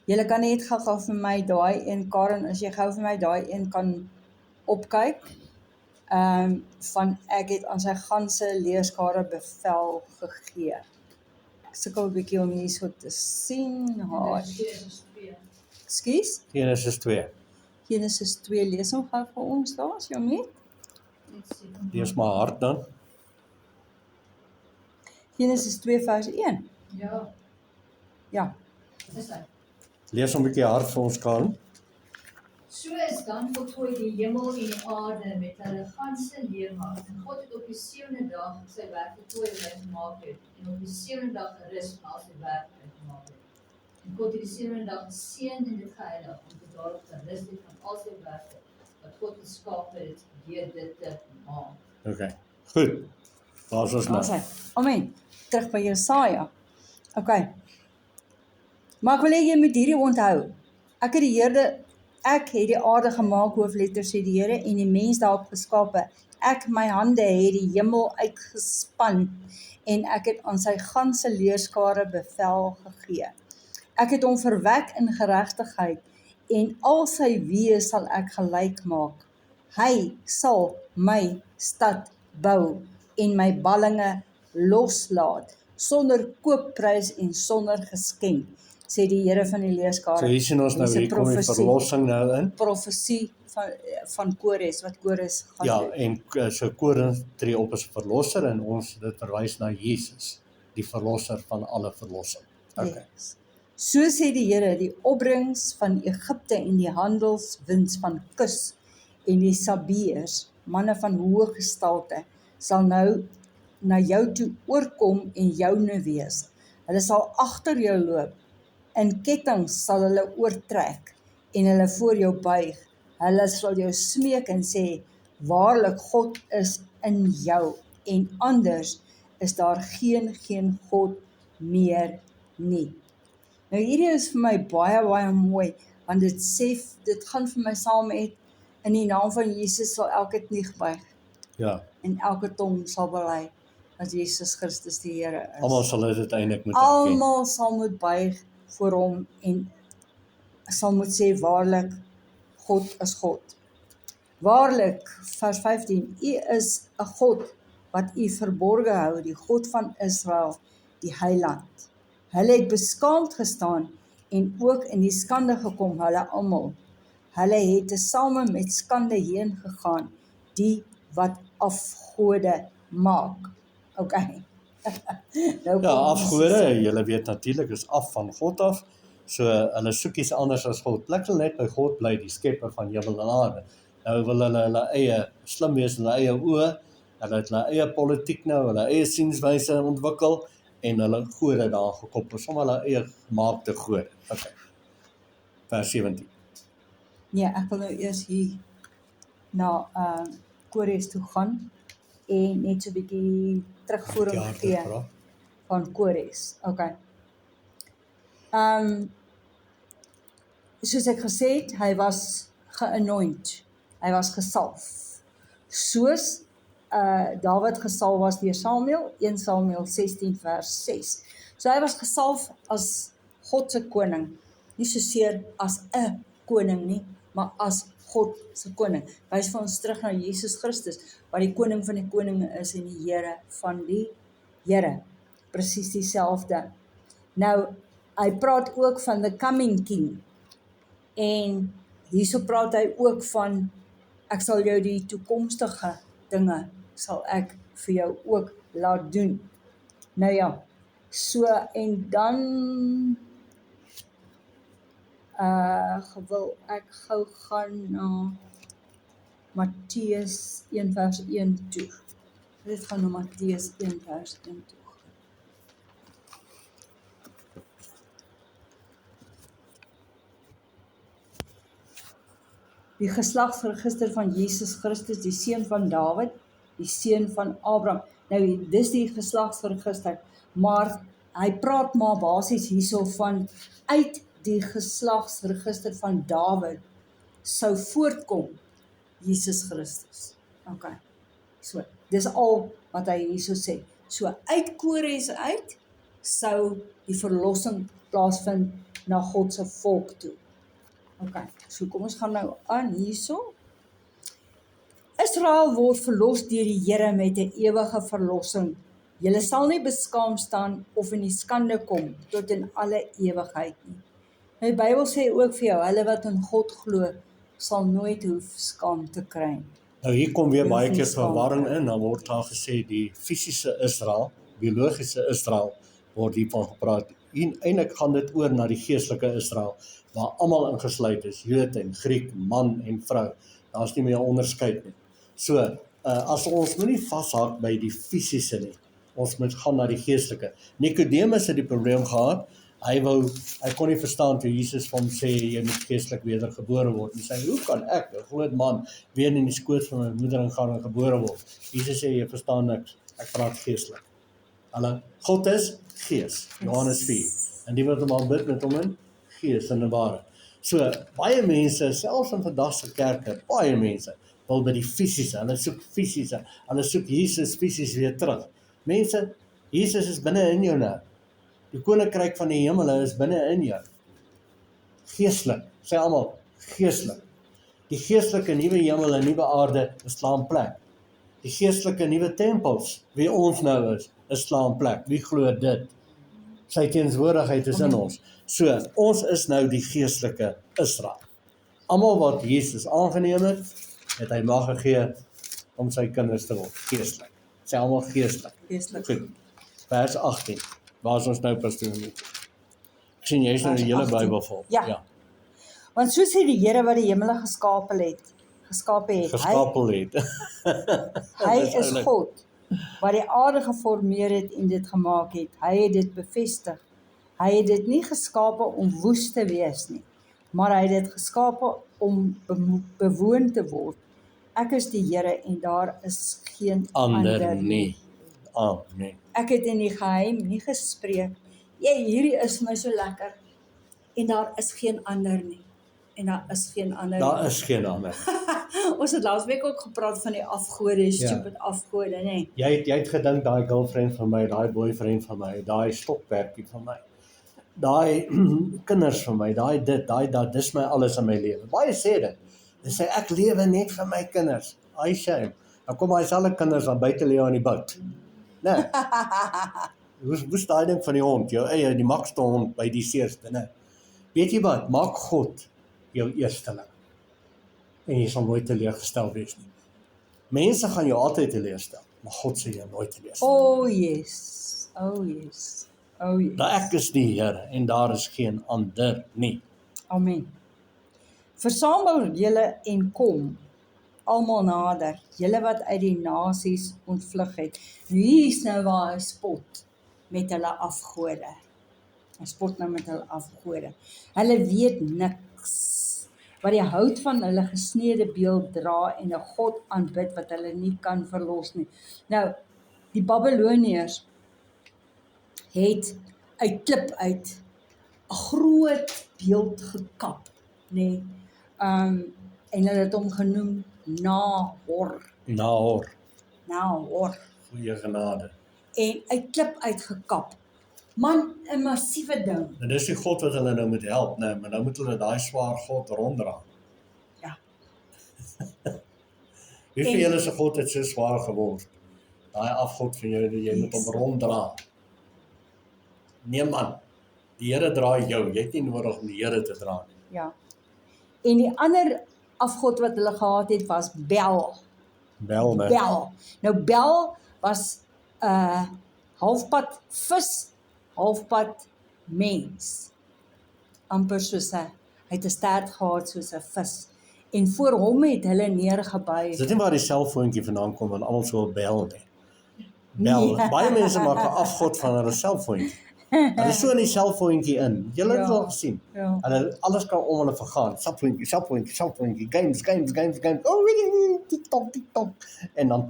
S2: Julle kan net gou vir my daai een, Karen, as jy gou vir my daai een kan opkyk. Van ek het aan sy ganse leerskare bevel gegee. Ek sukkel 'n bietjie om hierso te sien.
S3: Genesis 2.
S2: Ekskuus.
S1: Genesis 2.
S2: Genesis 2 lees hom gou vir ons daar, as jy mee.
S3: Net sê.
S1: Lees maar hard dan.
S2: Genesis 2 vers 1.
S3: Ja,
S2: Ja.
S3: dis hy.
S1: Lees hom 'n bietjie hard vir ons kan.
S3: So is dan voltooi die hemel en die aarde met hulle ganse leermaak. En God het op die 7de dag sy werk voltooi wat hy gemaak het. En op die 7de dag gerus van al sy werk wat hy gemaak het. En God het die 7de dag geseën en dit geheilig, omdat daarop gerus het van al sy werke wat God geskaap het deur dit te maak.
S1: Okay. Goed. Daar's ons nou.
S2: Daar's hy. Amen. Terug by Jesaja. Okay. Maar ek wil hê jy moet hierdie onthou. Ek het die aarde gemaak, hoofletter sê die Here, en die mens daarop geskape. Ek, my hande, het die hemel uitgespan en ek het aan sy ganse leerskare bevel gegee. Ek het hom verwek in geregtigheid en al sy weë sal ek gelyk maak. Hy sal my stad bou en my ballinge loslaat sonder koopprys en sonder geskenk. sê die Here van die leerskare.
S1: So hier sien ons nou,
S2: Dis 'n
S1: hier kom die
S2: profesie.
S1: verlossing nou in.
S2: Profesie van Kores, wat Kores gaan
S1: Ja,
S2: doen.
S1: en so Korinth tree op as verlosser en ons dit verwys na Jesus, die verlosser van alle verlossing. Okay.
S2: Yes. So sê die Here, die opbrengs van Egipte en die handelswins van Kus en die Sabeërs, manne van hoë gestalte, sal nou na jou toe oorkom en joune wees. Hulle sal agter jou loop, in kettinge sal hulle oortrek en hulle voor jou buig. Hulle sal jou smeek en sê, waarlik God is in jou en anders is daar geen God meer nie. Nou hierdie is vir my baie mooi, want dit gaan vir my saam met, in die naam van Jesus sal elke knie buig
S1: Ja,
S2: en elke tong sal bely dat Jesus Christus die Here is.
S1: almal sal dit uiteindelik moet erken.
S2: Almal sal moet buig voor hom en sal moet sê, waarlik, God is God. Waarlik, vers 15, U is 'n God wat U verborge hou, die God van Israel, die Heiland. Hulle het beskaamd gestaan en ook in die skande gekom, hulle almal. Hulle het tesame met skande heen gegaan, die wat afgode maak. Okay. Nou
S1: Ja,
S2: kom
S1: afgode, julle weet natuurlik, is af van God af. So hulle soek iets anders as God. Plek hulle net by God bly, die skepper van hemel en aarde. Nou wil hulle eie slim wees in hulle eie oë. Hulle het hulle eie politiek nou, hulle eie sienswyse ontwikkel en hulle gode daar gekoppel, sommer hulle eie gemaakte gode. Okay. Vers 17.
S2: Nee, ek wil nou eers hier na Kores toe gaan en net so 'n bietjie terugvoering gee van Kores. Okay. Soos ek gesê het, hy was geanoint. Hy was gesalf. Soos Dawid gesalf was deur Samuel, 1 Samuel 16 vers 6. So hy was gesalf as God se koning, nie soseer as 'n koning nie, maar as God se koning. Wys vir ons terug na Jesus Christus, wat die koning van die koninge is en die Here van die Here. Presies dieselfde. Nou, hy praat ook van the coming king. En hierso praat hy ook van, ek sal jou die toekomstige dinge, sal ek vir jou ook laat doen. Nou ja, so en dan wil ek gou gaan na Matteus 1 vers 1 toe. Dit gaan na Matteus 1 vers 1 toe. Die geslagsregister van Jesus Christus, die seun van Dawid, die seun van Abraham. Nou, dis die geslagsregister, maar hy praat maar basies hierso van uit die geslagsregister van Dawid sou voortkom Jesus Christus. Okay. So, dis al wat hy hierso sê. So uit Kores uit sou die verlossing plaasvind na God se volk toe. Okay, so kom ons gaan nou aan hierso. Israel word verlos deur die Here met 'n ewige verlossing. Julle sal nie beskaam staan of in die skande kom tot in alle ewigheid nie. Die Bybel sê ook vir jou, hulle wat in God glo, sal nooit hoef skaam te kry.
S1: Nou hier kom weer baie keer verwarring in, dan word daar gesê die fisiese Israel, biologiese Israel, word hiervan gepraat. Eintlik gaan dit oor na die geestelike Israel, waar almal ingesluit is, Jood en Griek, man en vrou. Daar's nie meer onderskeid nie. So, as ons moenie vashak by die fisiese nie, ons moet gaan na die geestelike. Nikodemus het die probleem gehad, hy kon nie verstaan toe Jesus vir hom sê, jy moet geestelik wedergebore word. Hy sê, hoe kan ek, 'n groot man, weer in die skoot van my moeder ingaan en gebore word? Jesus sê, jy verstaan niks, ek praat geestelik. God is gees, Johannes 4. En die wat hom aanbid met hom in gees en in waarheid. So, baie mense, selfs in vandag se kerke, baie mense, wil by die fisiese, hulle soek fisiese, hulle soek Jesus fisies weer terug. Mense, Jesus is binne in jou nou. Die koninkryk van die hemel is binne in jou. Geestelik, sê almal, geestelik. Die geestelike nuwe hemel en nuwe aarde is slaan plek. Die geestelike nuwe tempels, wie ons nou is slaan plek. Wie glo dit? Sy teenwoordigheid is in ons. So, ons is nou die geestelike Israel. Almal wat Jesus aangeneem het, het hy mag gegee om sy kinders te word, geestelik. Sy almal geestelik.
S2: Geestelik.
S1: Goed, vers 18, waar is ons nou, pastoor? Ek sien jy is nou die hele
S2: 18.
S1: Bybel vol.
S2: Ja. Want so sê die Here wat die hemele geskape het,
S1: Geskapel het.
S2: hy
S1: Dis
S2: is
S1: oulik.
S2: God, wat die aarde geformeer het en dit gemaak het. Hy het dit bevestig. Hy het dit nie geskape om woes te wees nie, maar hy het dit geskape om bewoon te word. Ek is die Here en daar is geen
S1: Ander nie. Amen.
S2: Ek het in die geheim nie gespreek. Hierdie is my so lekker. En daar is geen ander nie. En daar is geen ander
S1: Daar
S2: nie.
S1: is geen ander.
S2: Ons het laasweek ook gepraat van die afgode, stupid afgode, nê?
S1: Jy het gedink daai girlfriend van my, daai boyfriend van my, daai stokperdjie van my, daai kinders van my, daai dit, daai dat, dis my alles in my lewe. Baie sê dit. Hulle sê ek lewe net vir my kinders. Ai shame. Dan kom hy selfe kinders dan buite lewe aan die bout. Nee. Hoe daai ding van die hond, jou eie, die makste hond by die seerste, né? Weet jy wat? Maak God jou eersteling. En jy sal nooit teleurgestel wees nie. Mense gaan jou altyd teleurstel, maar God sê jou nooit teleurstel.
S2: Oh yes. Oh yes. Oh yes.
S1: Dat ek is die Here en daar is geen ander nie.
S2: Amen. Versamel julle en kom almal nader, julle wat uit die nasies ontvlug het. Nou hier is nou waar hy spot met hulle afgode. Hy spot nou met hulle afgode. Hulle weet niks, wat die hout van hulle gesneede beeld dra en 'n God aanbid wat hulle nie kan verlos nie. Nou, die Babiloniërs het uit klip uit 'n groot beeld gekap, nê. En hulle het hom genoem Nahor. Nahor.
S1: Goeie genade.
S2: En uit klip uitgekap. Man, 'n massiewe ding.
S1: En dis die God wat hulle nou moet help, né? Maar nou moet hulle daai swaar God ronddra.
S2: Ja.
S1: Wie vir julle se God het so swaar geword? Daai afgod van jou, jy moet hom ronddra. Nee man, die Here dra jou, jy het nie nodig om die Here te dra nie.
S2: Ja. En die ander afgod wat hulle gehad het was Bel.
S1: Bel, né?
S2: Bel. Nou Bel was halfpad vis, halfpad mens. Amper soos hy het 'n stert gehad soos 'n vis. En voor hom het hulle neergebuig.
S1: Is dit nie waar die selfoontjie vandaan kom want almal so bel nie? Bel.
S2: Nee.
S1: Baie mense maak 'n afgod van hulle selfoontjie. Hulle is so in die selfoontjie in. Julle het dit
S2: Ja.
S1: al gesien.
S2: Ja.
S1: Hulle alles kan om hulle vergaan. Selfoontjie, games. Oh, TikTok. En dan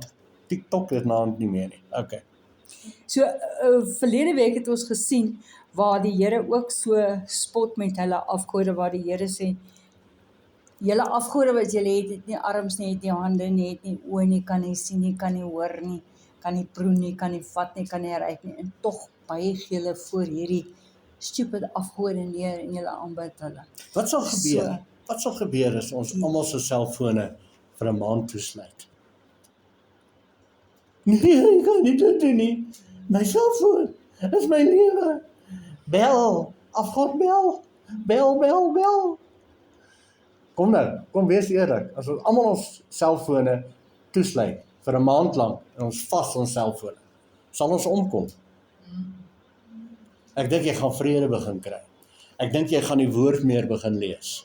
S1: TikTok is nou nie meer nie. Okay.
S2: So verlede week het ons gesien waar die Here ook so spot met hulle afgode, waar die Here sê julle afgode wat julle het nie arms nie, het nie hande nie, het nie oë nie, kan nie sien nie, kan nie hoor nie, kan nie proe nie, kan nie vat nie, kan nie ruik nie, en tog buig julle voor hierdie stupid afgode neer en julle aanbid hulle.
S1: Wat sal gebeur?
S2: So.
S1: Wat sal gebeur as ons almal se selfone vir 'n maand toesluit? Nee, ek kan nie dit doen nie. My selfoon is my lewe. Bel, afgod bel. Bel. Kom nou, kom wees eerlik. As ons almal ons selfone toesluit vir 'n maand lank en ons vas ons selfone, sal ons omkom. Ek dink jy gaan vrede begin kry. Ek dink jy gaan die woord meer begin lees.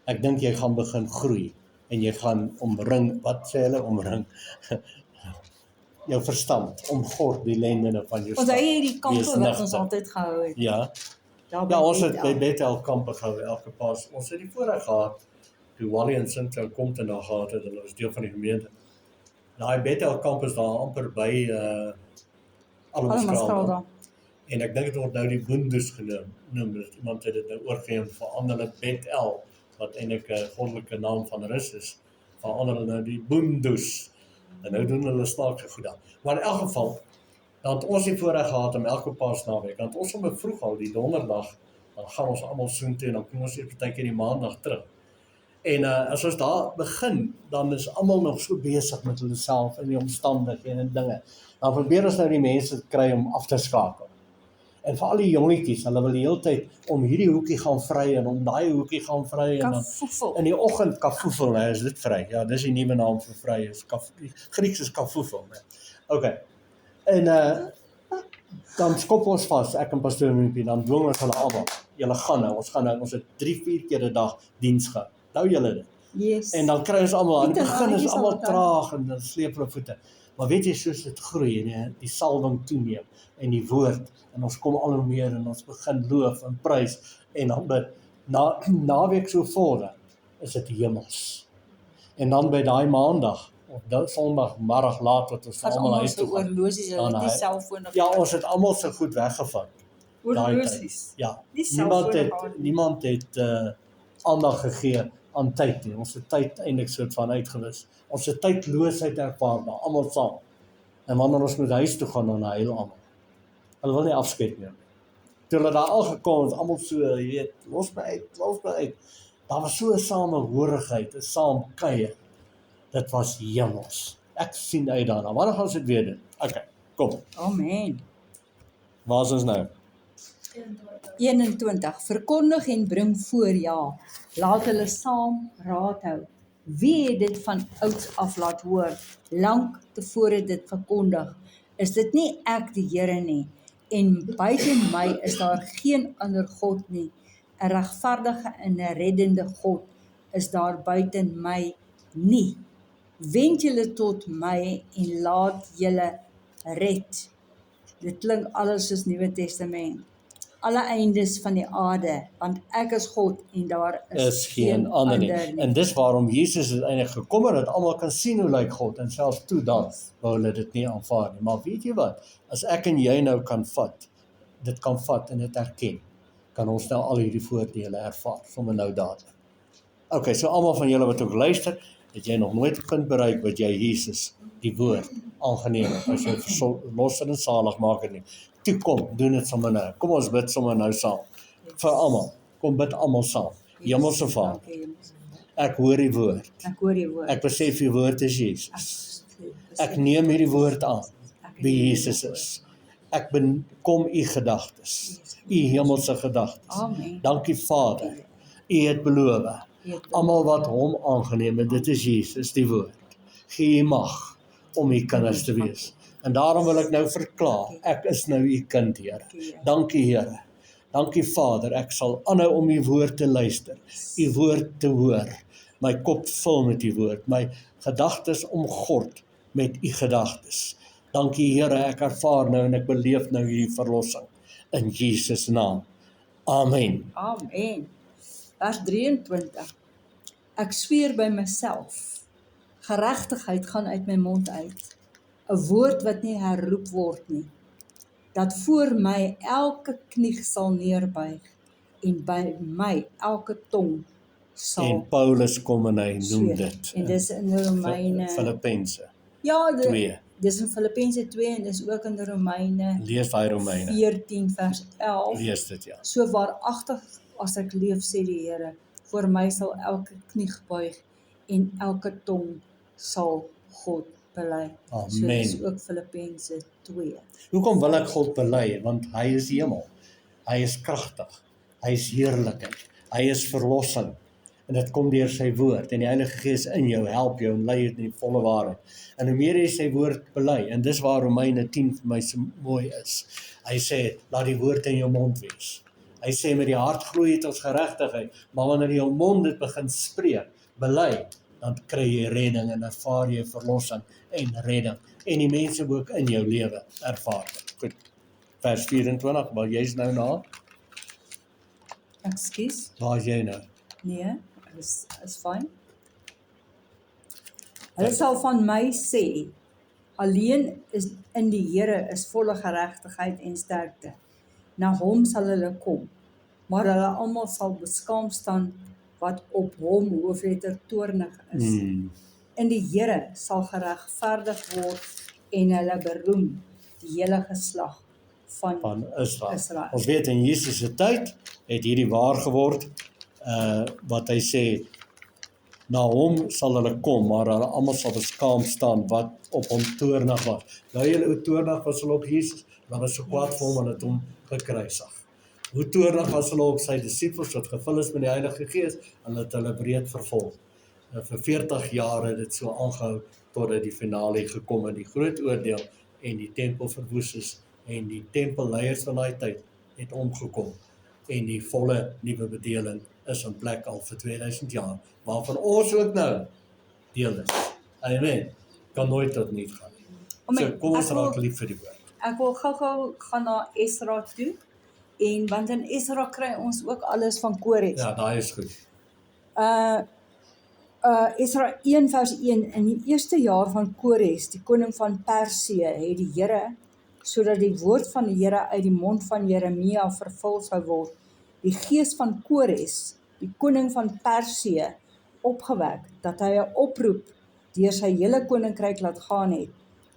S1: Ek dink jy gaan begin groei en jy gaan omring, wat sê hulle, omring jou verstand, omgord die lendene van jou
S2: Want hy het die kampe
S1: Wees
S2: wat ons
S1: nigter.
S2: altyd gehou het.
S1: Ja,
S2: Daar by
S1: ja, ons het by
S2: Bethel.
S1: Bethel kampe gehou elke Paas. Ons het die voorreg gehad toe Wally en Cynthia kom te na gehad het, hulle was deel van die gemeente. Daai Bethel kamp is daar amper by
S2: Allemaal
S1: Almskraal. En ek dink dit word nou die Boendus genoem, dat iemand het dit nou oorgeneem, verander hulle Bethel, wat eintlik 'n goddelike naam van Rus is, verander hulle nou die Boendus. En nou doen hulle snaakse goed daar. Maar in elk geval, dan het ons die voorreg gehad om elke Paasnaweek, want ons om vroeg al die donderdag, dan gaan ons almal soontoe en dan kom ons eers partykeer die maandag terug. En as ons daar begin, dan is almal nog so besig met hulle self en die omstandighede en dinge. Dan probeer ons nou die mense kry om af te skakel. En vir al die jongetjies, hulle wil die hele tyd om hierdie hoekie gaan vry en om daai hoekie gaan vry en dan
S2: Kafoefel.
S1: in die oggend kafoefel, né, is dit vry. Ja, dis die nuwe naam vir vry, is Grieks is kafoefel, né. Okay. En dan skop ons vas, ek en pastoor Mimpie, dan dwing ons hulle almal. Julle gaan nou, ons het 3-4 keer 'n dag diens gehad. Nou julle dit.
S2: Yes.
S1: En dan kry ons almal, aan die
S2: Pieter,
S1: begin is
S2: Annetjie
S1: almal
S2: sal wat
S1: traag en dan sleep hulle voete. Maar weet jy, soos dit groei en die salwing toeneem en die woord en ons kom al hoe meer en ons begin loof en prys en dan naweek so vorder is dit hemels. En dan by daai maandag of sondagmiddag laat wat ons
S2: As
S1: almal
S2: almal
S1: huis
S2: se
S1: toe gaan.
S2: oorlosies, hulle het
S1: Dan
S2: nie
S1: hy-
S2: selfone.
S1: Ja, ons het almal so goed weggevat. daai
S2: oorlosies.
S1: Ja,
S2: Nie
S1: niemand het aandag gegee aan tyd nie. Ons het tyd eintlik soort van uitgewis. Ons het tydloosheid ervaar, maar almal saam. En wanneer ons moet huis toe gaan, dan huil almal. Hulle wil nie afskeid neem. Toe hulle daar al gekom het, almal so, jy weet, los my uit. Daar was so 'n samehorigheid, 'n saam kuier. Dit was hemels. Ek sien uit daarna. Wanneer gaan ons dit weer doen? Okay, kom.
S2: Amen.
S1: Waar is ons nou?
S2: 21. Verkondig en bring voor, ja. Laat hulle saam raad hou. Wie het dit van ouds af laat hoor, lank tevore dit verkondig? Is dit nie ek die Here nie? En buite my is daar geen ander God nie. 'n regverdige en 'n reddende God is daar buite my nie. Wend julle tot my en laat julle red. Dit klink alles soos Nuwe Testament. Alle eindes van die aarde, want ek is God en daar
S1: Is geen ander nie. En dis waarom Jesus uiteindelik gekom het, dat almal kan sien hoe lyk God en selfs toe dan wou hulle dit nie aanvaar nie. Maar weet jy wat? As ek en jy nou dit kan vat en dit erken, kan ons nou al hierdie voordele ervaar, sommer nou dadelik. Okay, so almal van julle wat ook luister, het jy nog nooit 'n punt bereik wat jy Jesus, die woord, aangeneem het, as jy verlosser en zalig maak het nie. Toe kom, doen dit sommer nou. Kom ons bid sommer nou saam. Vir almal. Kom bid almal saam. Hemelse Vader, ek hoor die woord.
S2: Ek hoor die woord.
S1: Ek besef die woord is Jesus. Ek neem hierdie woord aan, wie Jesus is. Ek kom u gedagtes, u hemelse gedagtes.
S2: Amen.
S1: Dankie Vader, u het beloof. Almal wat hom aangeneem het, dit is Jesus, die woord. Gee u mag om u kinders te wees. En daarom wil ek nou verklaar, ek is nou u kind, Here. Dankie Here. Dankie Vader, ek sal aanhou om u woord te luister, u woord te hoor. My kop vul met u woord, my gedagtes omgord met u gedagtes. Dankie Here, ek ervaar nou en ek beleef nou hierdie verlossing. In Jesus naam. Amen.
S2: Amen. Vers 23. Ek sweer by myself, geregtigheid gaan uit my mond uit, 'n woord wat nie herroep word nie, dat voor my elke knie sal neerbuig en by my elke tong sal
S1: En Paulus kom en hy noem
S2: sweer.
S1: dit.
S2: En dis in Romeine.
S1: Filippense
S2: Ja,
S1: 2.
S2: dis in Filippense 2 en dis ook in Romeine
S1: Lees daai Romeine.
S2: 14 vers 11.
S1: Lees dit, ja.
S2: So waaragtig as ek leef, sê die Here, voor my sal elke knie buig en elke tong sal God bely. So dis
S1: Amen.
S2: ook Filippense 2.
S1: Hoekom wil ek God bely? Want hy is hemel. Hy is kragtig. Hy is heerlikheid. Hy is verlossing. En dit kom deur sy woord. En die Heilige Gees in jou help jou en lei jou in die volle waarheid. En hoe meer jy sy woord bely, en dis waar Romeine 10 vir my so mooi is. Hy sê, laat die woord in jou mond wees. Hy sê, met die hart glo jy tot geregtigheid, maar wanneer jou mond dit begin spreek, bely, dan kry jy redding en ervaar jy verlossing en redding. En die mense ook in jou lewe ervaar dit. Goed, vers 24, waar jy's nou na?
S2: Ekskuus?
S1: Waar is jy nou?
S2: Nee, is fyn. Hulle sal van my sê, alleen is in die Here is volle geregtigheid en sterkte. Na hom sal hulle kom, maar hulle almal sal beskaam staan wat op hom hoofletter toornig is. In die Here sal geregverdig word en hulle beroem die hele geslag van
S1: Israel. Ons weet in Jesus se tyd het hierdie waar geword, wat hy sê, na hom sal hulle kom, maar hulle almal sal beskaam staan wat op hom toornig was. Nou julle toornig was hulle op Jesus, hulle was so kwaad vir hom, hulle het hom gekruisig. Hoe toornig was hulle op sy disippels wat gevul is met die Heilige Gees en het hulle breed vervolg. En vir 40 jaar het dit so aangehou totdat die finale gekom het, die groot oordeel en die tempel verwoes is en die tempelleiers van daai tyd het omgekom en die volle nuwe bedeling is in plek al vir 2000 jaar, waarvan ons ook nou deel is. Amen. Kan nooit tot niet gaan. So kom ons raak lief vir die woord.
S2: Ek wil gou-gou gaan na Esra toe, en want in Esra kry ons ook alles van Kores.
S1: Ja, daai is goed.
S2: Esra 1 vers 1, in die eerste jaar van Kores, die koning van Persië, het die Here, sodat die woord van die Here uit die mond van Jeremia vervul sou word, die gees van Kores, die koning van Persië, opgewek, dat hy 'n oproep deur sy hele koninkryk laat gaan het,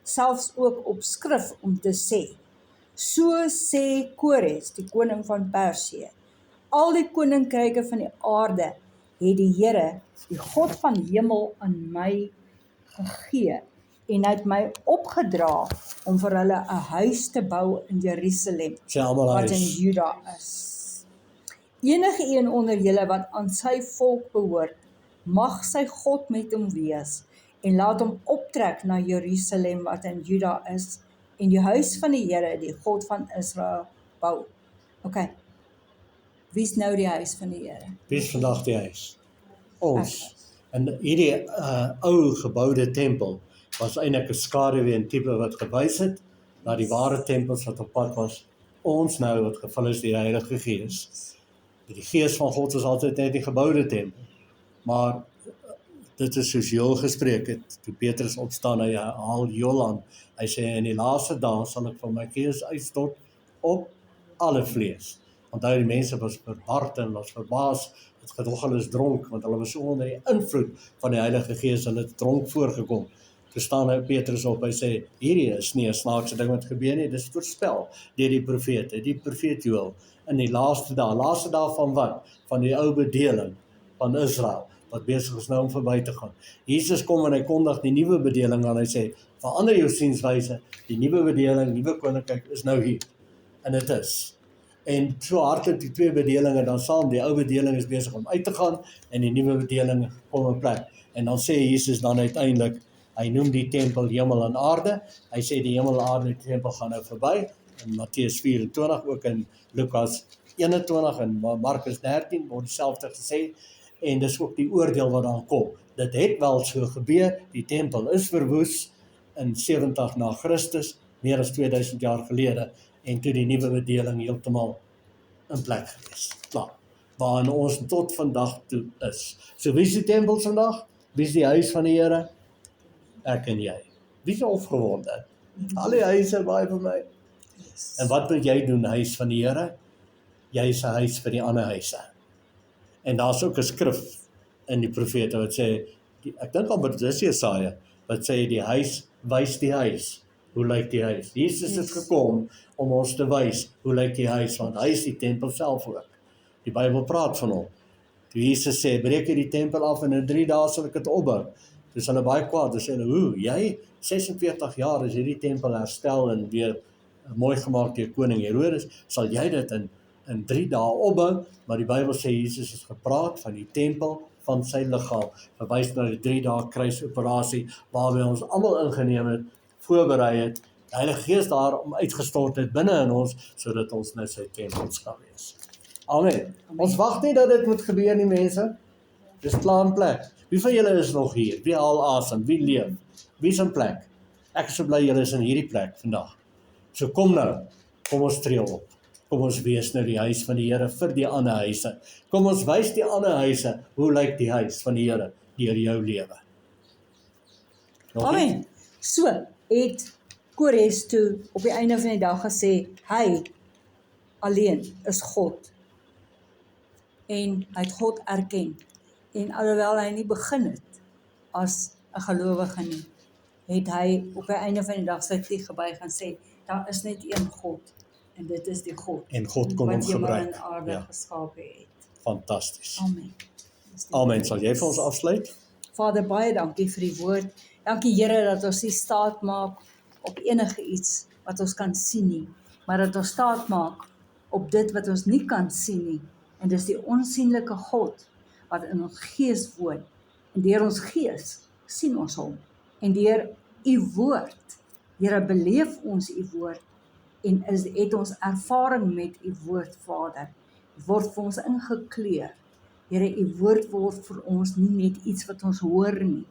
S2: selfs ook op skrif om te sê, so sê Kores, die koning van Persië, al die koninkryke van die aarde het die Here, die God van hemel, aan my gegee, en hy het my opgedra om vir hulle 'n huis te bou in Jerusalem,
S1: Sê almal
S2: wat in
S1: huis.
S2: Juda is. Enige een onder julle wat aan sy volk behoort, mag sy God met hom wees, en laat hom optrek na Jerusalem wat in Juda is, en die huis van die Here, die God van Israel, bou. OK. Wie is nou die huis van die Here?
S1: Wie is vandag die huis? Ons. En hierdie ou geboude tempel was eintlik 'n skaduwee en tipe wat gewys het na die ware tempels wat op pad was. Ons nou wat gevul is deur die Heilige Gees. Die Gees van God is altyd net die geboude tempel. Maar dit is soos Joel gespreek het, toe Petrus opstaan, hy haal Joel aan. Hy sê, in die laaste dae sal ek van my Gees uitstort op alle vlees. Onthou, die mense was verward en was verbaas, het gedog hulle is dronk, want hulle was so onder die invloed van die Heilige Gees, hulle het dronk voorgekom. Toe staan Petrus op, hy sê, hierdie is nie 'n snaakse ding wat gebeur nie, dis voorspel deur die profeet Joel, in die laaste dae van wat? Van die ou bedeling van Israel, wat besig is nou om verby te gaan. Jesus kom en hy kondig die nuwe bedeling aan, hy sê, verander jou sienswyse, die nuwe bedeling, nuwe koninkryk is nou hier, en dit is. En so hardloop die twee bedelinge dan saam, die ou bedeling is besig om uit te gaan, en die nuwe bedeling kom in plek. En dan sê Jesus dan uiteindelik, hy noem die tempel hemel en aarde, hy sê die hemel en aarde, die tempel gaan nou verby, in Matteus 24, ook in Lukas 21 en Markus 13 word dieselfde gesê, en dis ook die oordeel wat dan kom. Dit het wel so gebeur, die tempel is verwoes in 70 na Christus, meer as 2000 jaar gelede, en toe die nuwe bedeling heeltemal in plek gewees. Klaar. Waarin ons tot vandag toe is. So wie is die tempel vandag? Wie is die huis van die Here? Ek en jy. Wie is opgewonde? Al die huise baie vir my. En wat moet jy doen, huis van die Here? Jy is 'n huis vir die ander huise. En daar's ook 'n skrif in die profete wat sê, ek dink amper dis Jesaja, wat sê die huis wys die huis. Hoe lyk die huis? Jesus het gekom om ons te wys hoe lyk die huis, want hy is die tempel self ook. Die Bybel praat van hom. Toe Jesus sê, breek jy die tempel af en in 3 dae sal ek dit opbou. Dis hulle baie kwaad, dis hulle, hoe, jy 46 jaar as hierdie tempel herstel en weer mooi gemaak deur koning Herodes, sal jy dit in 3 dae opbou, maar die Bybel sê Jesus het gepraat van die tempel van sy liggaam, verwys na die 3 dae kruisoperasie, waarby ons almal ingeneem het, voorberei het, die Heilige Gees daar om uitgestort het binne in ons, sodat ons nou sy tempels gaan wees. Amen. Ons wag nie dat dit moet gebeur nie, mense. Dis klaar in plek. Wie van julle is nog hier? Wie haal asem? Wie leef? Wie is in plek? Ek is so bly julle is in hierdie plek vandag. So kom nou, kom ons tree op. Kom ons wees nou die huis van die Here vir die ander huise. Kom ons wys die ander huise, hoe lyk die huis van die Here deur jou lewe.
S2: Amen. So het Kores toe op die einde van die dag gesê, hy alleen is God. En hy het God erken. En alhoewel hy nie begin het as 'n gelowige nie, het hy op die einde van die dag sy knie gebuig en sê, daar is net een God, en dit is die God
S1: En God kon hom
S2: wat hemel
S1: gebruik.
S2: en aarde
S1: Ja.
S2: geskape het.
S1: Fantasties.
S2: Amen.
S1: Amen. Sal jy vir ons afsluit?
S2: Vader, baie dankie vir die woord. Dankie Here dat ons nie staat maak op enige iets wat ons kan sien nie, maar dat ons staat maak op dit wat ons nie kan sien nie. En dis die onsigbare God wat in ons gees woon. En deur ons gees sien ons hom. En deur u woord, Here, beleef ons u woord en het ons ervaring met u woord, Vader. Word vir ons ingekleur. Here, u woord word vir ons nie net iets wat ons hoor nie,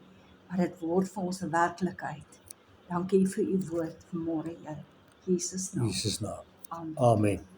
S2: maar dit word vir ons 'n werklikheid. Dankie vir u woord vanmôre, Here. Jesus naam.
S1: Jesus naam.
S2: Amen.
S1: Amen.